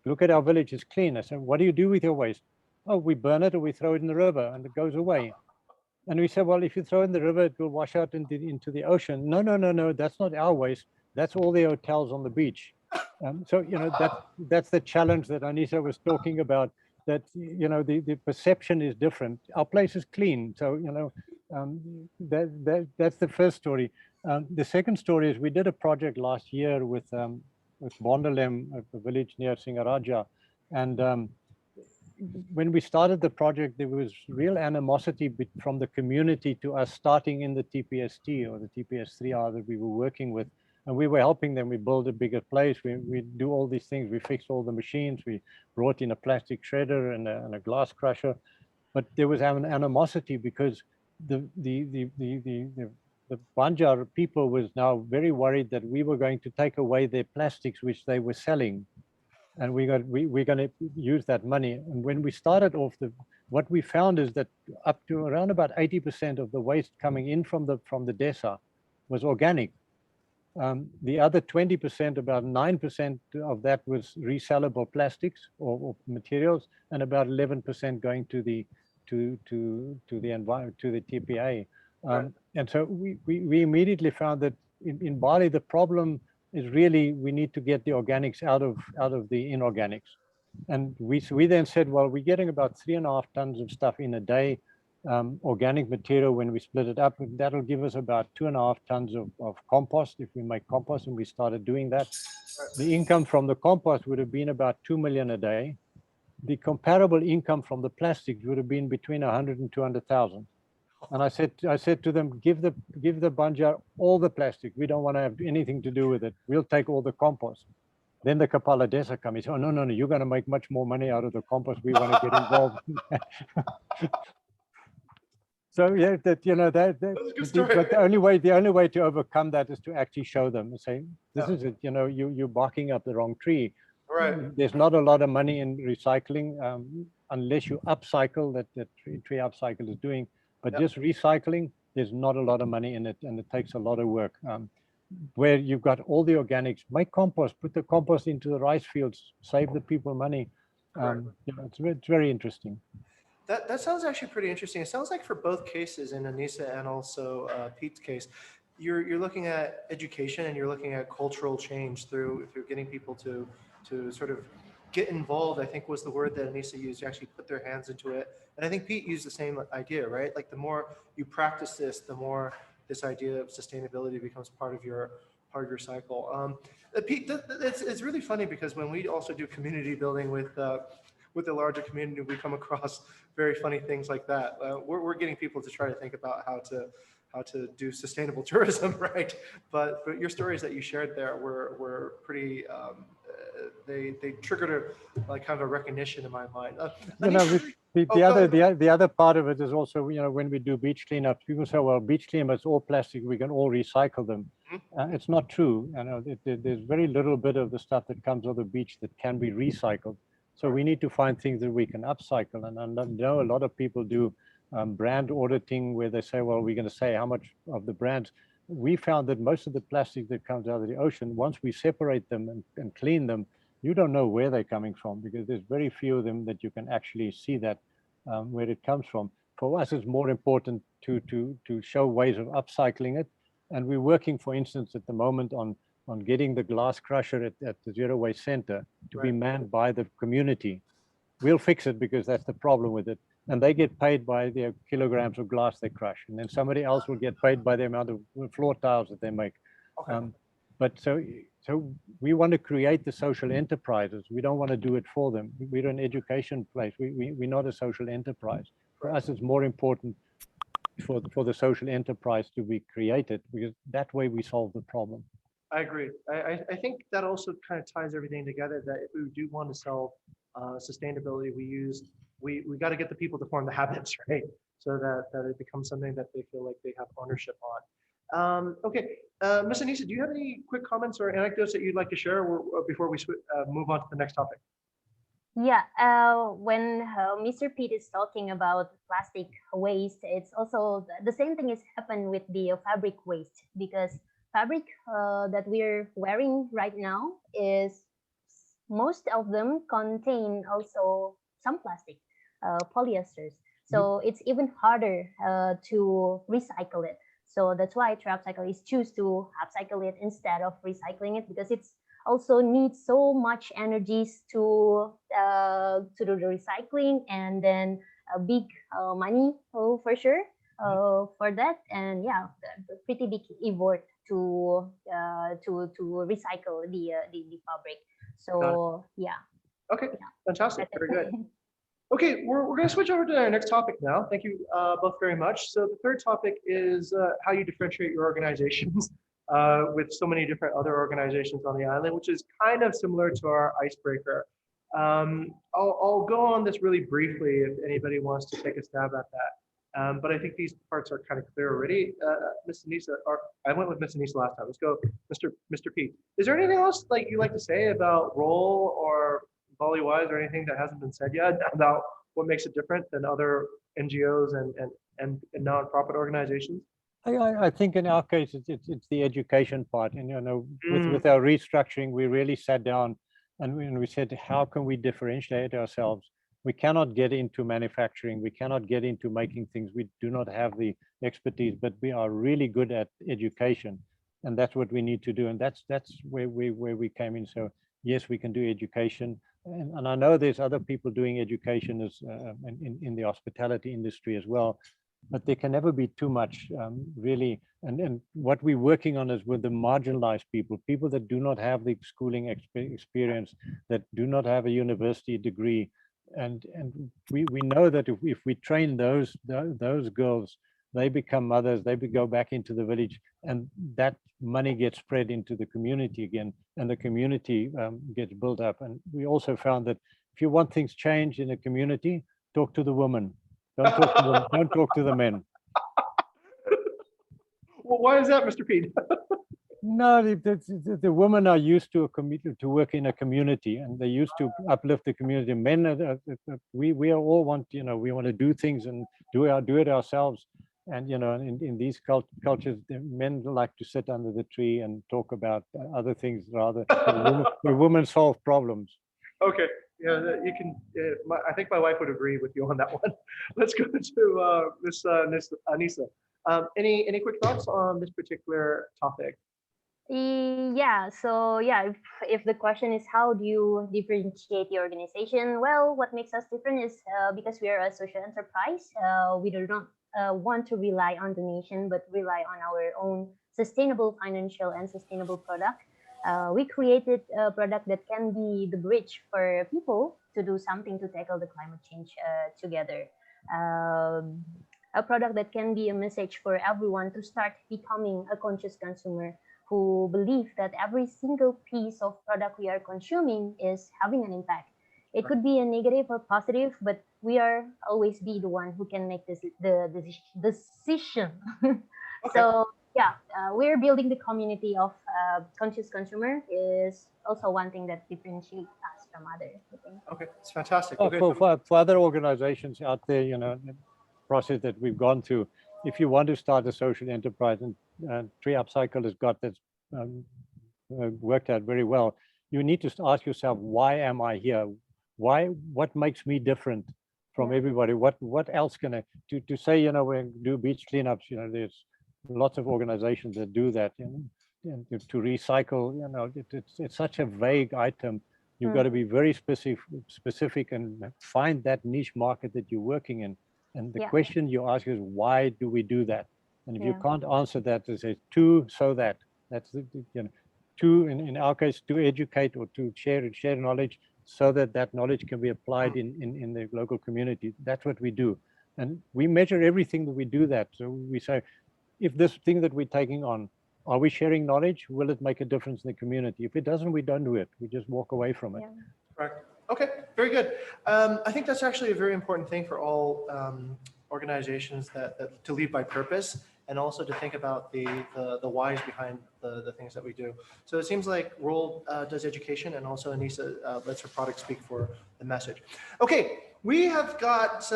Look at our village, it's clean. I said, what do you do with your waste? Oh, we burn it or we throw it in the river and it goes away. And we said, well, if you throw it in the river, it will wash out into the ocean. No, that's not our waste. That's all the hotels on the beach. So, you know, that's the challenge that Anissa was talking about, that, you know, the perception is different. Our place is clean. So, you know, that's the first story. The second story is we did a project last year with Bondalem, a village near Singaraja. And when we started the project, there was real animosity from the community to us starting in the TPST or the TPS3R that we were working with. And we were helping them. We built a bigger place. We do all these things. We fixed all the machines. We brought in a plastic shredder and a glass crusher. But there was an animosity because the Banjar people was now very worried that we were going to take away their plastics, which they were selling. And we're going to use that money. And when we started off, what we found is that up to around about 80% of the waste coming in from the DESA was organic. The other 20%, about 9% of that was resellable plastics or materials, and about 11% going to the environment, to the TPA. And so we immediately found that in Bali, the problem is really we need to get the organics out of the inorganics. And we then said, well, we're getting about 3.5 tons of stuff in a day. Organic material, when we split it up, that'll give us about 2.5 tons of compost if we make compost, and we started doing that. The income from the compost would have been about 2 million a day. The comparable income from the plastics would have been between 100 and 200,000. And I said to them, give the Banjar all the plastic. We don't want to have anything to do with it. We'll take all the compost. Then the Kapala Desa come. He said, oh, no, you're going to make much more money out of the compost. We want to get involved. So yeah, but the only way to overcome that is to actually show them and say, this is it. You know, you're barking up the wrong tree. Right. There's not a lot of money in recycling unless you upcycle, that Tree Upcycle is doing. But just recycling, there's not a lot of money in it, and it takes a lot of work. Where you've got all the organics, make compost, put the compost into the rice fields, save the people money. It's very interesting. That sounds actually pretty interesting. It sounds like for both cases, in Anissa and also Pete's case, you're looking at education and you're looking at cultural change through getting people to sort of get involved. I think was the word that Anissa used, to actually put their hands into it. And I think Pete used the same idea, right? Like the more you practice this, the more this idea of sustainability becomes part of your cycle. Pete, it's really funny because when we also do community building with the larger community, we come across very funny things like that. We're getting people to try to think about how to do sustainable tourism, right? But your stories that you shared there were pretty. They triggered like kind of a recognition in my mind. The other part of it is also, when we do beach cleanups, people say, well, beach cleanup is all plastic, we can all recycle them. It's not true. There's very little bit of the stuff that comes on the beach that can be recycled. So we need to find things that we can upcycle. And I know a lot of people do brand auditing where they say, well, we're going to say how much of the brands. We found that most of the plastic that comes out of the ocean, once we separate them and clean them, you don't know where they're coming from, because there's very few of them that you can actually see that where it comes from. For us, it's more important to show ways of upcycling it. And we're working, for instance, at the moment on getting the glass crusher at the Zero Waste Center to be manned by the community. We'll fix it because that's the problem with it. And they get paid by the kilograms of glass they crush. And then somebody else will get paid by the amount of floor tiles that they make. Okay. But so we want to create the social enterprises. We don't want to do it for them. We're an education place. We're not a social enterprise. For us, it's more important for the social enterprise to be created, because that way we solve the problem. I agree. I think that also kind of ties everything together, that if we do want to solve sustainability, we got to get the people to form the habits, right? So that it becomes something that they feel like they have ownership on. Okay, Ms. Anissa, do you have any quick comments or anecdotes that you'd like to share before we move on to the next topic? Yeah, when Mr. Pete is talking about plastic waste, it's also the same thing is happened with the fabric waste, because fabric that we're wearing right now is, most of them contain also some plastic, polyesters. So it's even harder to recycle it. So that's why TraPsychologists choose to upcycle it instead of recycling it, because it's also needs so much energies to do the recycling, and then a big money for sure for that, and yeah, pretty big effort to recycle the fabric. So yeah. Okay, fantastic, very good. Okay, we're going to switch over to our next topic now. Thank you both very much. So the third topic is how you differentiate your organizations with so many different other organizations on the island, which is kind of similar to our icebreaker. I'll go on this really briefly if anybody wants to take a stab at that. But I think these parts are kind of clear already. Ms. Anissa, or I went with Ms. Anissa last time. Let's go, Mr. Pete. Is there anything else like you like to say about role or Bali Wise, or anything that hasn't been said yet about what makes it different than other NGOs and nonprofit organizations? I think in our case, it's the education part. And, with our restructuring, we really sat down and we said, how can we differentiate ourselves? We cannot get into manufacturing. We cannot get into making things. We do not have the expertise, but we are really good at education. And that's what we need to do. And that's where we came in. So yes, we can do education. And I know there's other people doing education as in the hospitality industry as well, but there can never be too much, really. And what we're working on is with the marginalized people that do not have the schooling experience, that do not have a university degree. And we know that if we train those girls, they become mothers, they go back into the village, and that money gets spread into the community again, and the community gets built up. And we also found that if you want things changed in a community, talk to the women. Don't talk to the men. Well, why is that, Mr. Pete? No, the women are used to work in a community, and they're used to uplift the community. Men, we all want, we want to do things and do it ourselves. And in these cultures, the men like to sit under the tree and talk about other things rather. The women solve problems. Okay, Yeah, you can. I think my wife would agree with you on that one. Let's go to Miss Anissa. Any quick thoughts on this particular topic? Yeah, so yeah, if the question is how do you differentiate the organization? Well, what makes us different is because we are a social enterprise, we do not want to rely on donation, but rely on our own sustainable financial and sustainable product. We created a product that can be the bridge for people to do something to tackle the climate change together. Um, a product that can be a message for everyone to start becoming a conscious consumer who believe that every single piece of product we are consuming is having an impact. It could be a negative or positive, but we are always be the one who can make the decision. Okay. So yeah, we're building the community of conscious consumer is also one thing that differentiates us from others. I think. Okay, it's fantastic. Oh, Okay. for other organizations out there, you know, the process that we've gone through, if you want to start a social enterprise, and Tree Upcycle has got this worked out very well, you need to ask yourself, why am I here? What makes me different from everybody? What else can I do? To say, you know, we do beach cleanups, you know, there's lots of organizations that do that, and to recycle, you know, it's such a vague item. You've got to be very specific and find that niche market that you're working in. And the question you ask is, why do we do that? And if you can't answer that, they say that's you know, in our case, to educate or to share knowledge so that that knowledge can be applied in the local community. That's what we do. And we measure everything that we do that. So we say, if this thing that we're taking on, are we sharing knowledge? Will it make a difference in the community? If it doesn't, we don't do it. We just walk away from it. Right. Okay, very good. I think that's actually a very important thing for all organizations that to lead by purpose, and also to think about the whys behind the things that we do. So it seems like Roll does education, and also Anissa lets her product speak for the message. Okay, we have got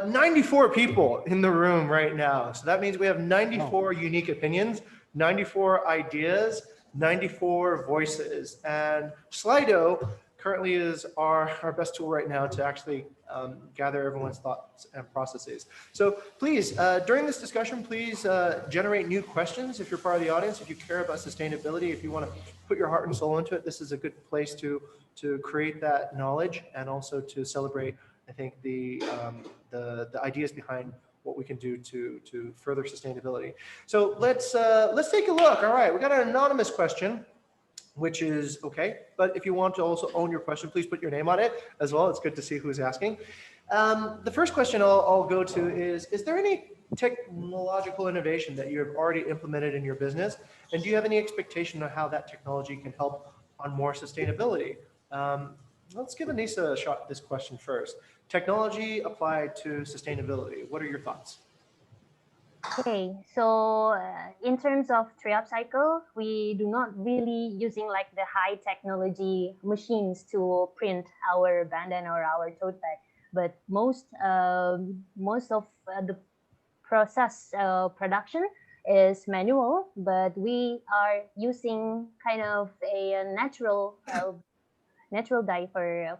94 people in the room right now. So that means we have 94 unique opinions, 94 ideas, 94 voices. And Slido currently is our best tool right now to actually gather everyone's thoughts and processes. So please, during this discussion, please generate new questions if you're part of the audience, if you care about sustainability, if you want to put your heart and soul into it, this is a good place to create that knowledge and also to celebrate, I think, the ideas behind what we can do to further sustainability. So let's take a look. All right, we got an anonymous question, which is okay. But if you want to also own your question, please put your name on it as well. It's good to see who's asking. The first question I'll go to is there any technological innovation that you have already implemented in your business? And do you have any expectation of how that technology can help on more sustainability? Let's give Anissa a shot at this question first. Technology applied to sustainability. What are your thoughts? Okay, so in terms of tree upcycle, we do not really using like the high technology machines to print our bandana or our tote bag, but most of the process production is manual, but we are using kind of a natural dye for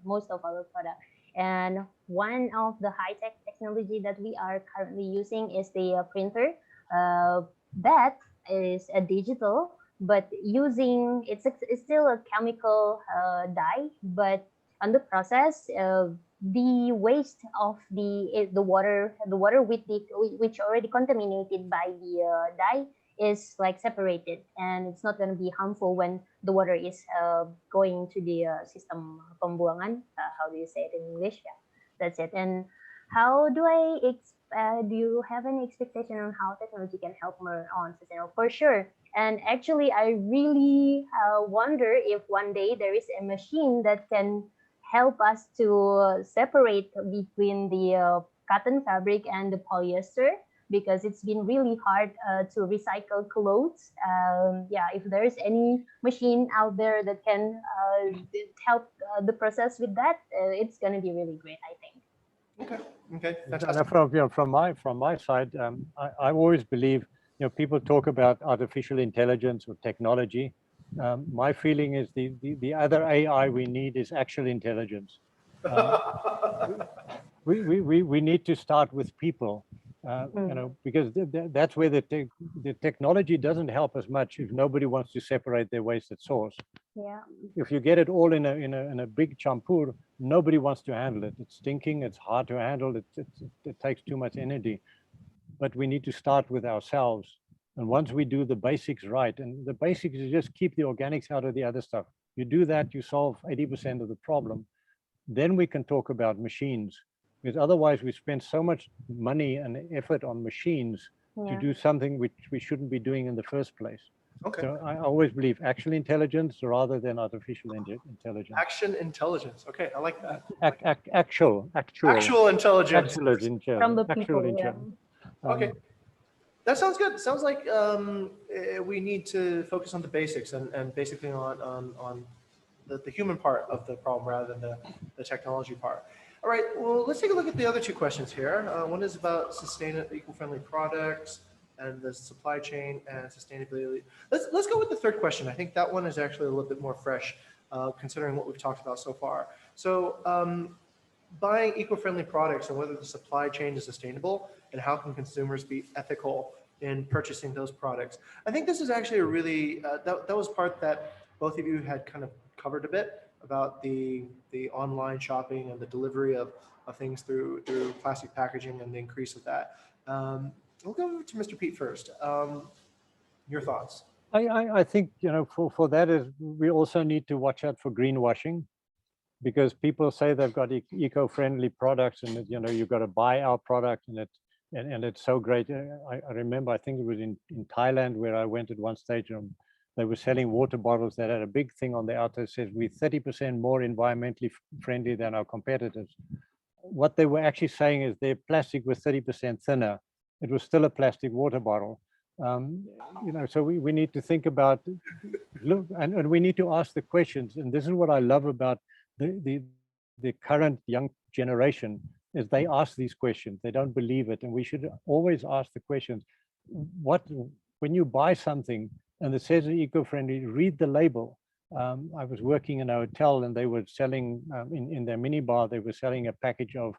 most of our product. And one of the high-tech technology that we are currently using is the printer. That is a digital, but using it's still a chemical dye, but on the process, the waste of the water with which already contaminated by the dye is like separated, and it's not going to be harmful when the water is going to the system pembuangan. How do you say it in English? Yeah, that's it. And how do do you have any expectation on how technology can help more on sustainable? For sure. And actually, I really wonder if one day there is a machine that can help us to separate between the cotton fabric and the polyester, because it's been really hard to recycle clothes. Yeah, if there's any machine out there that can help the process with that, it's going to be really great, I think. Okay, fantastic. From my side, I always believe, people talk about artificial intelligence or technology, My feeling is the other AI we need is actual intelligence. We need to start with people, because that's where the technology doesn't help us much if nobody wants to separate their waste at source. Yeah. If you get it all in a big champur, nobody wants to handle it. It's stinking. It's hard to handle. It takes too much energy. But we need to start with ourselves. And once we do the basics right, and the basics is just keep the organics out of the other stuff. You do that, you solve 80% of the problem. Then we can talk about machines, because otherwise we spend so much money and effort on machines to do something which we shouldn't be doing in the first place. Okay. So I always believe actual intelligence rather than artificial intelligence. Action intelligence. Okay, I like that. Actual intelligence. From the people, yeah. Okay. That sounds good. Sounds like we need to focus on the basics and basically on the human part of the problem rather than the technology part. All right, well, let's take a look at the other two questions here. One is about sustainable, eco-friendly products and the supply chain and sustainability. Let's go with the third question. I think that one is actually a little bit more fresh, considering what we've talked about so far. So buying eco-friendly products and whether the supply chain is sustainable and how can consumers be ethical in purchasing those products. I think this is actually a really, that was part that both of you had kind of covered a bit about the online shopping and the delivery of things through plastic packaging and the increase of that. We'll go over to Mr. Piet first. Your thoughts? I think, for that is we also need to watch out for greenwashing, because people say they've got eco-friendly products and you've got to buy our product and it's so great. I remember, I think it was in Thailand where I went at one stage and they were selling water bottles that had a big thing on the outside that says we're 30% more environmentally friendly than our competitors. What they were actually saying is their plastic was 30% thinner. It was still a plastic water bottle. So we need to think about, look, and we need to ask the questions. And this is what I love about the current young generation, is they ask these questions. They don't believe it. And we should always ask the questions. When you buy something and it says eco-friendly, read the label. I was working in a hotel and they were selling, in their minibar, they were selling a package of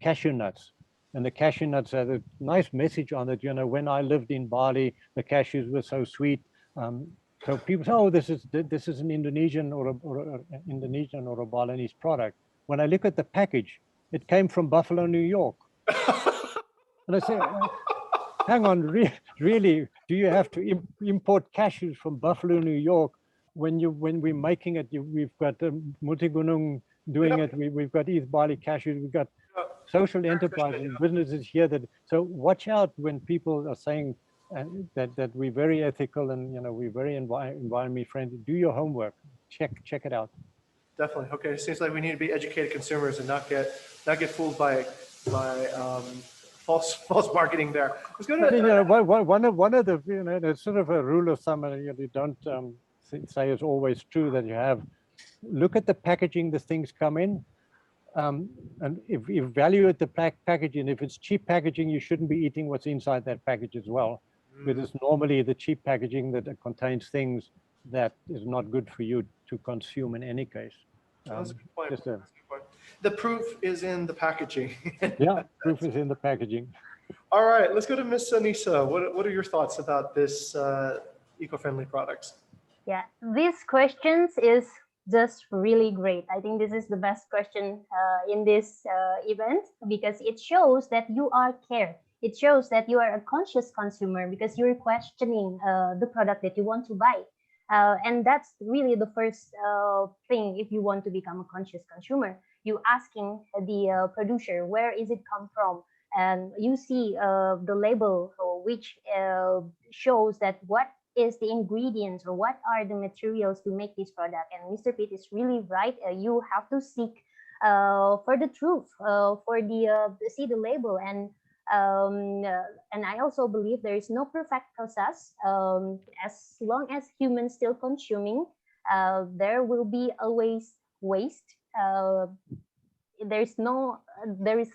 cashew nuts. And the cashew nuts had a nice message on it. When I lived in Bali, the cashews were so sweet. So people say, oh, this is an Indonesian or a Balinese product. When I look at the package, it came from Buffalo, New York. And I say, hang on, really, do you have to import cashews from Buffalo, New York when we're making it? We've got Multigunung doing it. We've got East Bali cashews. We've got social enterprises and businesses here so watch out when people are saying that we're very ethical and we're very environmentally friendly. Do your homework. Check it out. Definitely. Okay. It seems like we need to be educated consumers and not get fooled by false marketing there. Let's go to one of the it's sort of a rule of thumb, and you don't say it's always true that you have. Look at the packaging the things come in. And if you evaluate the packaging, if it's cheap packaging, you shouldn't be eating what's inside that package as well. Because it's normally the cheap packaging that contains things that is not good for you to consume in any case. That's a good point. That's a good point. The proof is in the packaging. Yeah, proof is in the packaging. All right, let's go to Ms. Anissa. What are your thoughts about this eco-friendly products? Yeah, these questions is just really great. I think this is the best question in this event, because it shows that you are care. It shows that you are a conscious consumer because you're questioning the product that you want to buy. And that's really the first thing if you want to become a conscious consumer. You asking the producer, where is it come from? And you see the label which shows that what is the ingredients or what are the materials to make this product. And Mr. Piet is really right. You have to seek for the truth, for the see the label. And I also believe there is no perfect process. As long as humans still consuming, there will be always waste. There is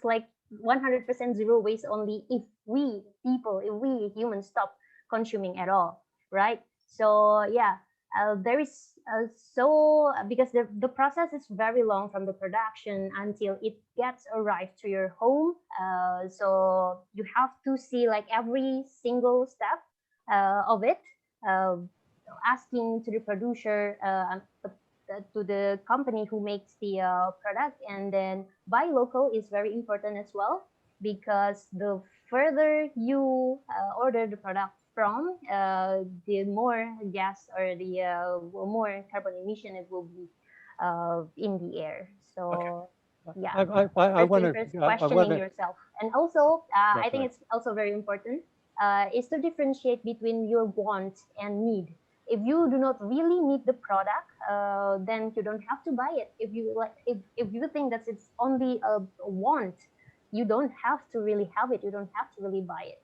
like 100% zero waste only if we humans stop consuming at all. Right. So yeah, there is because the process is very long from the production until it gets arrived to your home. So you have to see like every single step of it, uh, asking to the producer, to the company who makes the product, and then buy local is very important as well, because the further you order the product from, the more gas or the more carbon emission it will be in the air. So yeah, I first want thing to, first, I want questioning to, yourself. And also I think right. it's also very important is to differentiate between your want and need. If you do not really need the product, then you don't have to buy it. If you like, if you think that it's only a want, you don't have to really have it. You don't have to really buy it.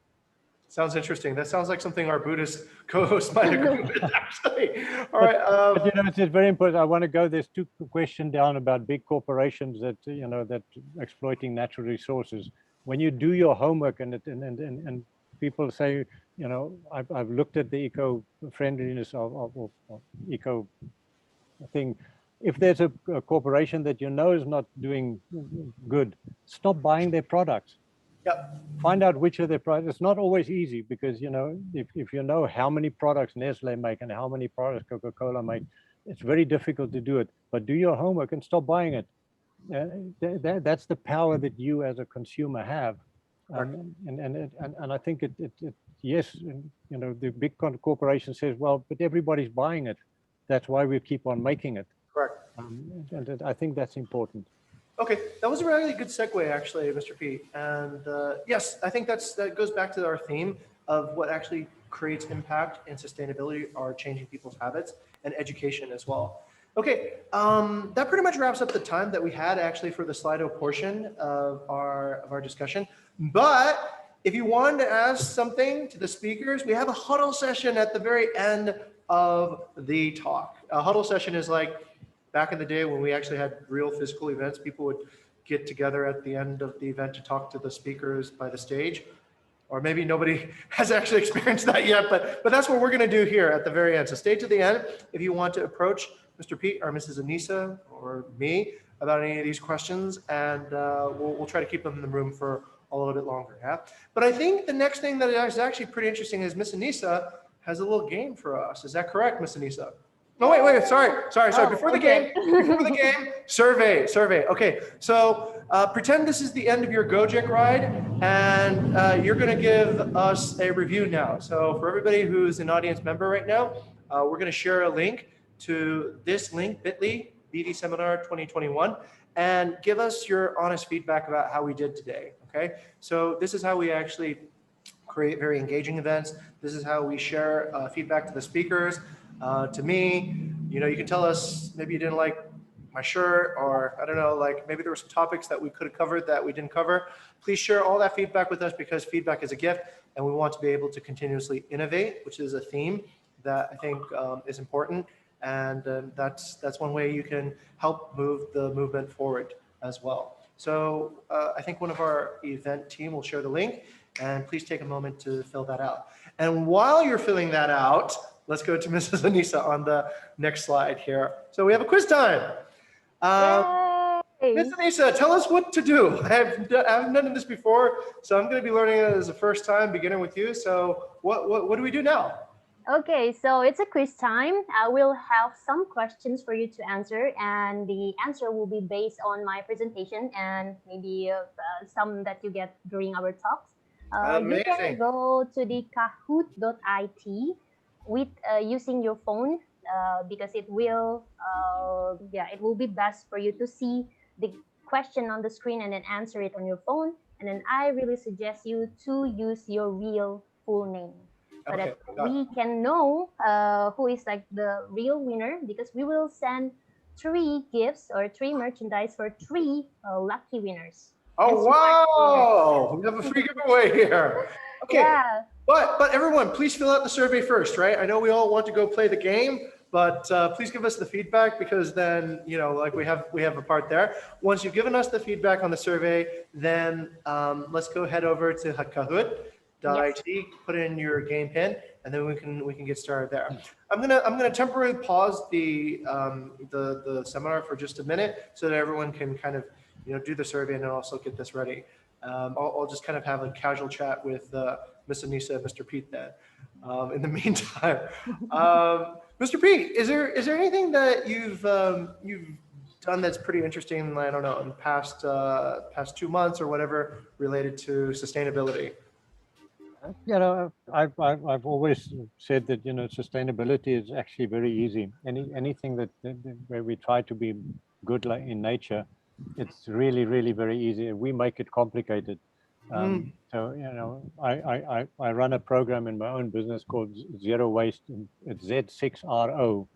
Sounds interesting. That sounds like something our Buddhist co-host might agree with, actually. All right. But you know, it's very important. I want to go. There's two questions down about big corporations that that exploiting natural resources. When you do your homework and people say, I've looked at the eco-friendliness of eco thing. If there's a corporation that is not doing good, stop buying their products. Yep. Find out which of their products. It's not always easy because if you know how many products Nestle make and how many products Coca-Cola make, it's very difficult to do it. But do your homework and stop buying it. That's the power that you as a consumer have. And I think yes, the big corporation says, well, but everybody's buying it. That's why we keep on making it. Correct. And I think that's important. Okay, that was a really good segue, actually, Mr. Piet. And yes, I think that goes back to our theme of what actually creates impact and sustainability are changing people's habits and education as well. Okay, that pretty much wraps up the time that we had actually for the Slido portion of our discussion. But if you wanted to ask something to the speakers, we have a huddle session at the very end of the talk. A huddle session is like back in the day when we actually had real physical events, people would get together at the end of the event to talk to the speakers by the stage. Or maybe nobody has actually experienced that yet, but that's what we're gonna do here at the very end. So stay to the end if you want to approach Mr. Piet or Mrs. Anissa or me about any of these questions, and we'll try to keep them in the room for a little bit longer, yeah? But I think the next thing that is actually pretty interesting is Miss Anissa has a little game for us. Is that correct, Miss Anissa? No, wait, sorry. Before the game, survey. Okay, so pretend this is the end of your Gojek ride, and you're gonna give us a review now. So for everybody who's an audience member right now, we're gonna share a link to this link, bit.ly, BV Seminar 2021, and give us your honest feedback about how we did today, okay? So this is how we actually create very engaging events. This is how we share feedback to the speakers. To me, you can tell us maybe you didn't like my shirt, or I don't know, like maybe there were some topics that we could have covered that we didn't cover. Please share all that feedback with us because feedback is a gift, and we want to be able to continuously innovate, which is a theme that I think is important. And that's one way you can help move the movement forward as well. So I think one of our event team will share the link, and please take a moment to fill that out. And while you're filling that out, let's go to Mrs. Anissa on the next slide here. So we have a quiz time. Ms. Anissa, tell us what to do. I haven't done this before, so I'm going to be learning it as a first time, beginning with you. So what do we do now? Okay, so it's a quiz time. I will have some questions for you to answer, and the answer will be based on my presentation and maybe some that you get during our talks. You can go to the kahoot.it with using your phone because it will be best for you to see the question on the screen and then answer it on your phone. And then I really suggest you to use your real full name so that we can know who is like the real winner, because we will send 3 gifts or 3 merchandise for 3 lucky winners. Oh, wow! We have a free giveaway here. Okay. Yeah. But everyone, please fill out the survey first, right? I know we all want to go play the game, but please give us the feedback, because then, like we have a part there. Once you've given us the feedback on the survey, then let's go head over to Kahoot It. Put in your game pin, and then we can get started there. I'm gonna temporarily pause the seminar for just a minute so that everyone can kind of do the survey and then also get this ready. I'll just kind of have a casual chat with Ms. Anissa and Mr. Piet then. In the meantime, Mr. Piet, is there anything that you've done that's pretty interesting? I don't know, in the past 2 months or whatever related to sustainability. I've always said that sustainability is actually very easy. Anything that where we try to be good like in nature, it's really very easy. We make it complicated. So I run a program in my own business called Zero Waste. It's Z6RO.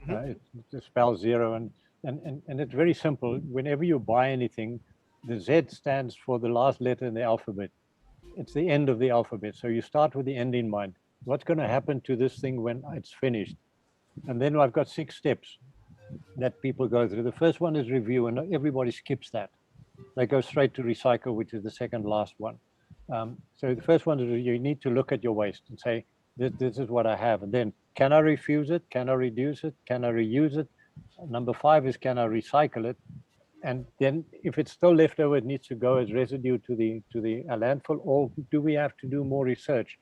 It spells zero, and it's very simple. Whenever you buy anything, the Z stands for the last letter in the alphabet. It's the end of the alphabet. So you start with the end in mind. What's going to happen to this thing when it's finished? And then I've got 6 steps that people go through. The first one is review, and everybody skips that. They go straight to recycle, which is the second last one. So the first one is you need to look at your waste and say, this is what I have. And then, can I refuse it? Can I reduce it? Can I reuse it? Number 5 is, can I recycle it? And then if it's still left over, it needs to go as residue to the landfill, or do we have to do more research?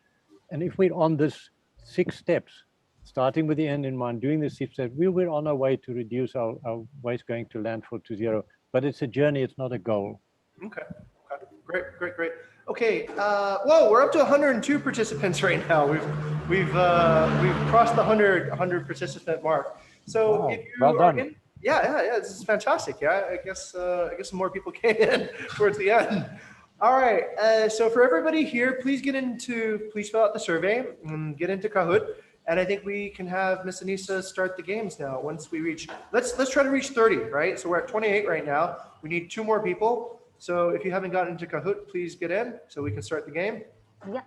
And if we're on this 6 steps, starting with the end in mind, doing the 6 steps, we're on our way to reduce our waste going to landfill to zero. But it's a journey, it's not a goal. Okay. Great. Okay, whoa, we're up to 102 participants right now. We've crossed the 100 participant mark. So wow, if you well are done. Yeah, this is fantastic. Yeah, I guess more people came in towards the end. All right, so for everybody here, please fill out the survey and get into Kahoot. And I think we can have Miss Anissa start the games now. Once we reach, let's try to reach 30, right? So we're at 28 right now. We need 2 more people. So if you haven't gotten into Kahoot, please get in so we can start the game. Yeah.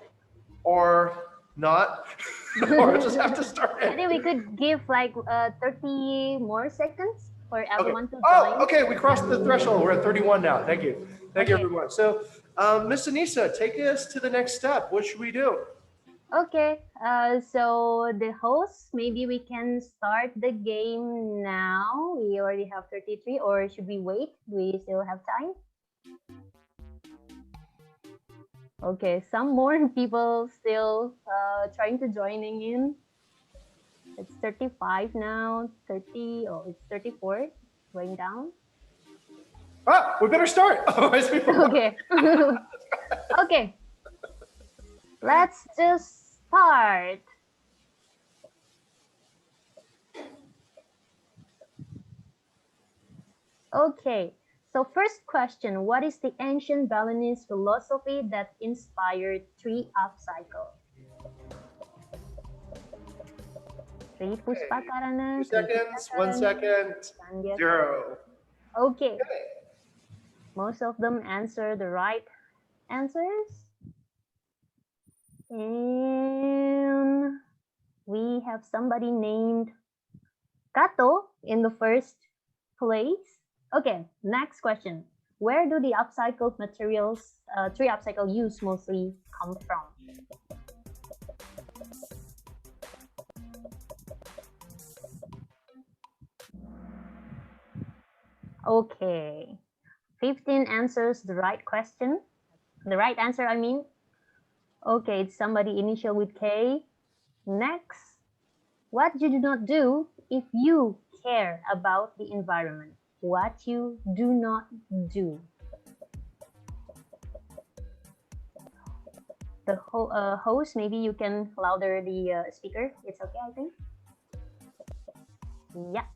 Or not, or just have to start it. I think we could give like 30 more seconds for everyone to join. Oh, okay, we crossed the threshold. We're at 31 now. Thank you. Thank you, everyone. So, Miss Anissa, take us to the next step. What should we do? Okay, so the host, maybe we can start the game now. We already have 33, or should we wait? Do we still have time? Okay, some more people still trying to joining in. It's 35 now, 30, oh, it's 34, going down. Ah, we better start. Okay. Okay. Let's just start. Okay. So first question, what is the ancient Balinese philosophy that inspired tree upcycle? Tree Puspakarana. 2 seconds, 1 second, 0. Okay. Most of them answer the right answers. And we have somebody named Kato in the first place. Okay, next question. Where do the upcycled materials, tree upcycle use mostly come from? Okay, 15 answers the right question. The right answer, I mean. Okay, it's somebody initial with K. Next, what you do not do if you care about the environment? What you do not do. The host, maybe you can louder the speaker. It's okay, I think. Yeah.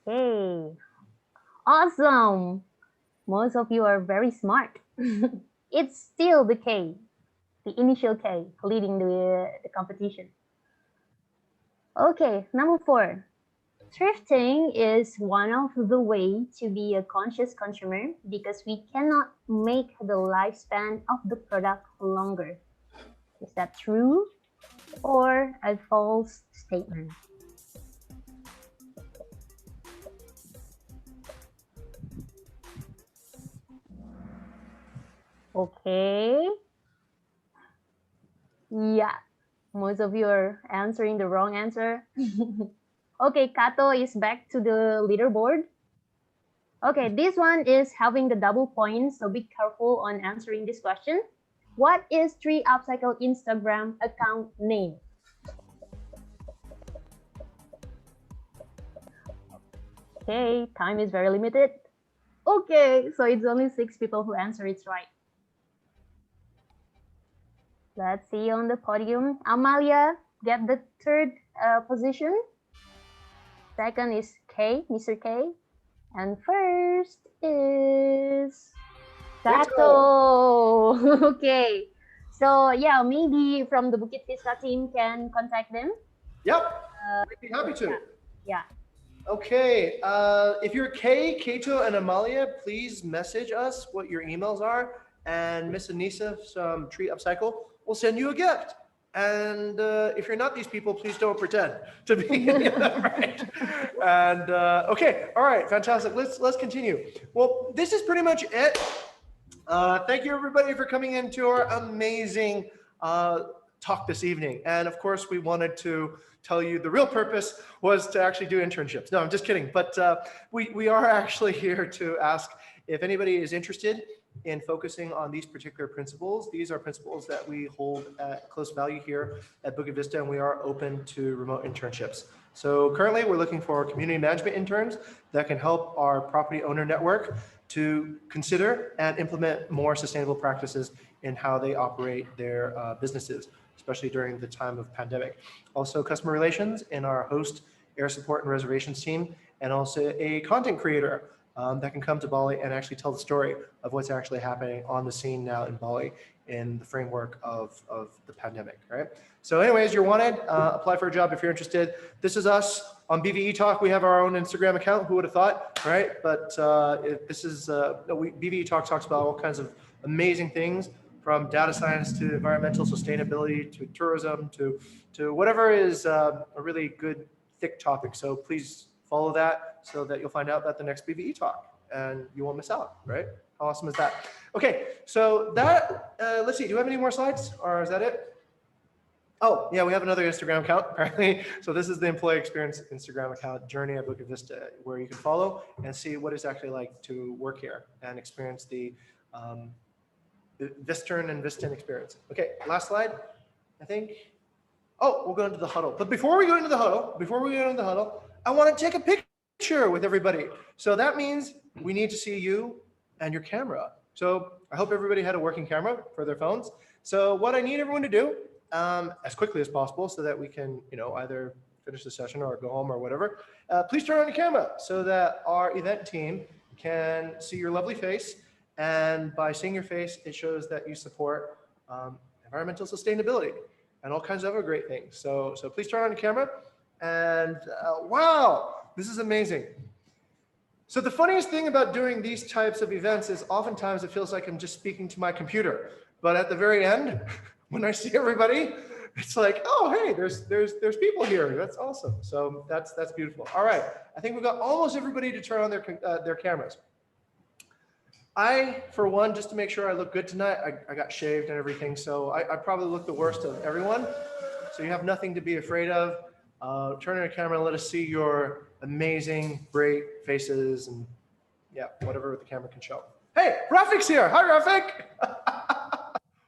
Okay. Awesome. Most of you are very smart. It's still the K, the initial K, leading the competition. Okay, number 4. Thrifting is one of the way to be a conscious consumer because we cannot make the lifespan of the product longer. Is that true or a false statement? Okay. Yeah, most of you are answering the wrong answer. Okay, Kato is back to the leaderboard. Okay, this one is having the double points, so be careful on answering this question. What is Tree Upcycle Instagram account name? Okay, time is very limited. Okay, so it's only 6 people who answer it right. Let's see on the podium. Amalia get the third position. Second is K, Mr. K. And first is Kato. Okay. So yeah, maybe from the Bukit Vista team can contact them. Yep, we'd be happy to. Yeah. Okay, if you're Kay, Kato, and Amalia, please message us what your emails are, and Miss Anissa from Tree Upcycle will send you a gift. And if you're not these people, please don't pretend to be any of them, right? And okay, all right, fantastic. Let's continue. Well, this is pretty much it. Thank you everybody for coming into our amazing talk this evening. And of course, we wanted to tell you the real purpose was to actually do internships. No, I'm just kidding. But we are actually here to ask if anybody is interested in focusing on these particular principles. These are principles that we hold at close value here at Bukit Vista, and we are open to remote internships. So currently we're looking for community management interns that can help our property owner network to consider and implement more sustainable practices in how they operate their businesses, especially during the time of pandemic. Also customer relations in our host, air support and reservations team, and also a content creator that can come to Bali and actually tell the story of what's actually happening on the scene now in Bali in the framework of the pandemic, right? So anyways, you're wanted, apply for a job if you're interested. This is us on BVE-Talk. We have our own Instagram account, who would have thought, right? But this is, BVE-Talk talks about all kinds of amazing things, from data science to environmental sustainability to tourism to whatever is a really good, thick topic. So please follow that so that you'll find out about the next BVE talk and you won't miss out, right? How awesome is that? Okay, so that, let's see, do we have any more slides or is that it? Oh, yeah, we have another Instagram account, apparently. So this is the employee experience Instagram account, Journey at Bukit Vista, where you can follow and see what it's actually like to work here and experience the Vistern and Vistan experience. Okay, last slide, I think. Oh, we'll go into the huddle. But before we go into the huddle, I want to take a picture with everybody. So that means we need to see you and your camera. So I hope everybody had a working camera for their phones. So what I need everyone to do as quickly as possible so that we can, either finish the session or go home or whatever, please turn on your camera so that our event team can see your lovely face. And by seeing your face, it shows that you support environmental sustainability and all kinds of other great things. So please turn on your camera. And wow, this is amazing. So the funniest thing about doing these types of events is oftentimes it feels like I'm just speaking to my computer. But at the very end, when I see everybody, it's like, oh, hey, there's people here. That's awesome. So that's beautiful. All right, I think we've got almost everybody to turn on their cameras. I, for one, just to make sure I look good tonight, I got shaved and everything, so I probably look the worst of everyone. So you have nothing to be afraid of. Turn on your camera and let us see your amazing, great faces and yeah, whatever the camera can show. Hey, Rafik's here. Hi, Rafik.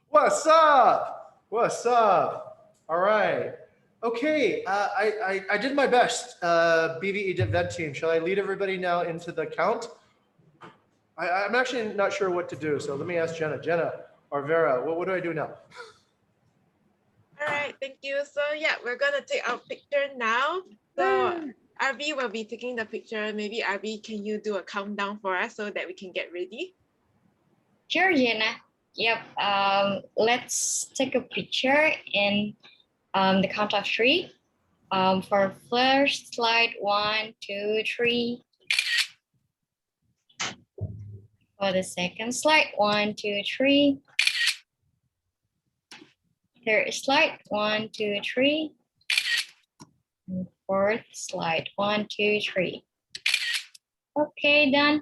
What's up? What's up? All right. Okay, I did my best. BVE event team. Shall I lead everybody now into the count? I'm actually not sure what to do, so let me ask Jenna. Jenna or Vera, what do I do now? All right, thank you. So yeah, we're gonna take our picture now. So Arby will be taking the picture. Maybe Arby, can you do a countdown for us so that we can get ready? Sure, Jenna. Yep. Let's take a picture in the count of 3. For first slide, 1, 2, 3. For the second slide, 1, 2, 3. Third slide, 1, 2, 3. And fourth slide, 1, 2, 3. Okay, done.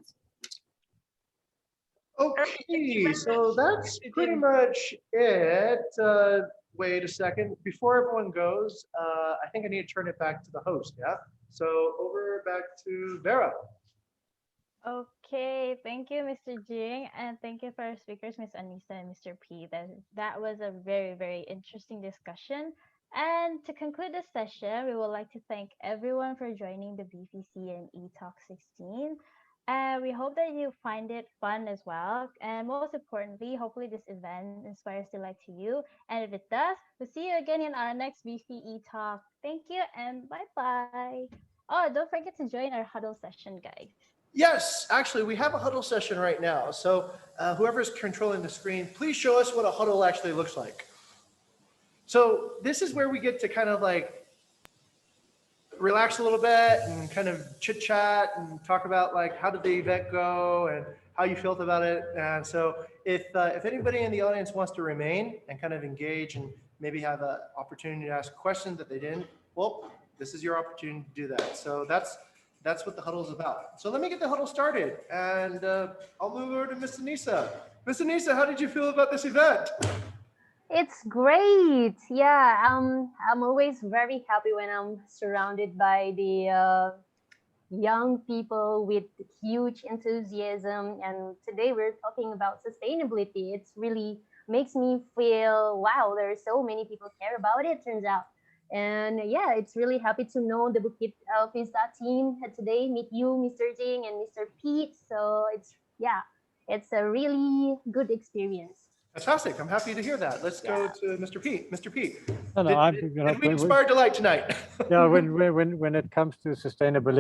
Okay, so that's pretty much it. Wait a second. Before everyone goes, I think I need to turn it back to the host, yeah? So over back to Vera. Okay, thank you, Mr. Jing, and thank you for our speakers, Ms. Anissa and Mr. P. That was a very, very interesting discussion. And to conclude this session, we would like to thank everyone for joining the BVC and E-Talk 16. And we hope that you find it fun as well. And most importantly, hopefully this event inspires delight to you. And if it does, we'll see you again in our next BVE Talk. Thank you and bye-bye. Oh, don't forget to join our huddle session, guys. Yes, actually, we have a huddle session right now. So whoever's controlling the screen, please show us what a huddle actually looks like. So this is where we get to kind of like relax a little bit and kind of chit chat and talk about like how did the event go and how you felt about it. And so if anybody in the audience wants to remain and kind of engage and maybe have an opportunity to ask a question that they didn't, well, this is your opportunity to do that. So that's what the huddle is about. So let me get the huddle started and I'll move over to Miss Anissa. Miss Anissa, how did you feel about this event? It's great. Yeah, I'm always very happy when I'm surrounded by the young people with huge enthusiasm. And today we're talking about sustainability. It's really makes me feel, wow, there are so many people care about it, turns out. And yeah, it's really happy to know the Bukit Vista team today, meet you, Mr. Jing and Mr. Pete. So it's a really good experience. Fantastic. I'm happy to hear that. Let's go to Mr. Pete. Mr. Pete, No, did we inspire delight tonight? yeah, when it comes to sustainability,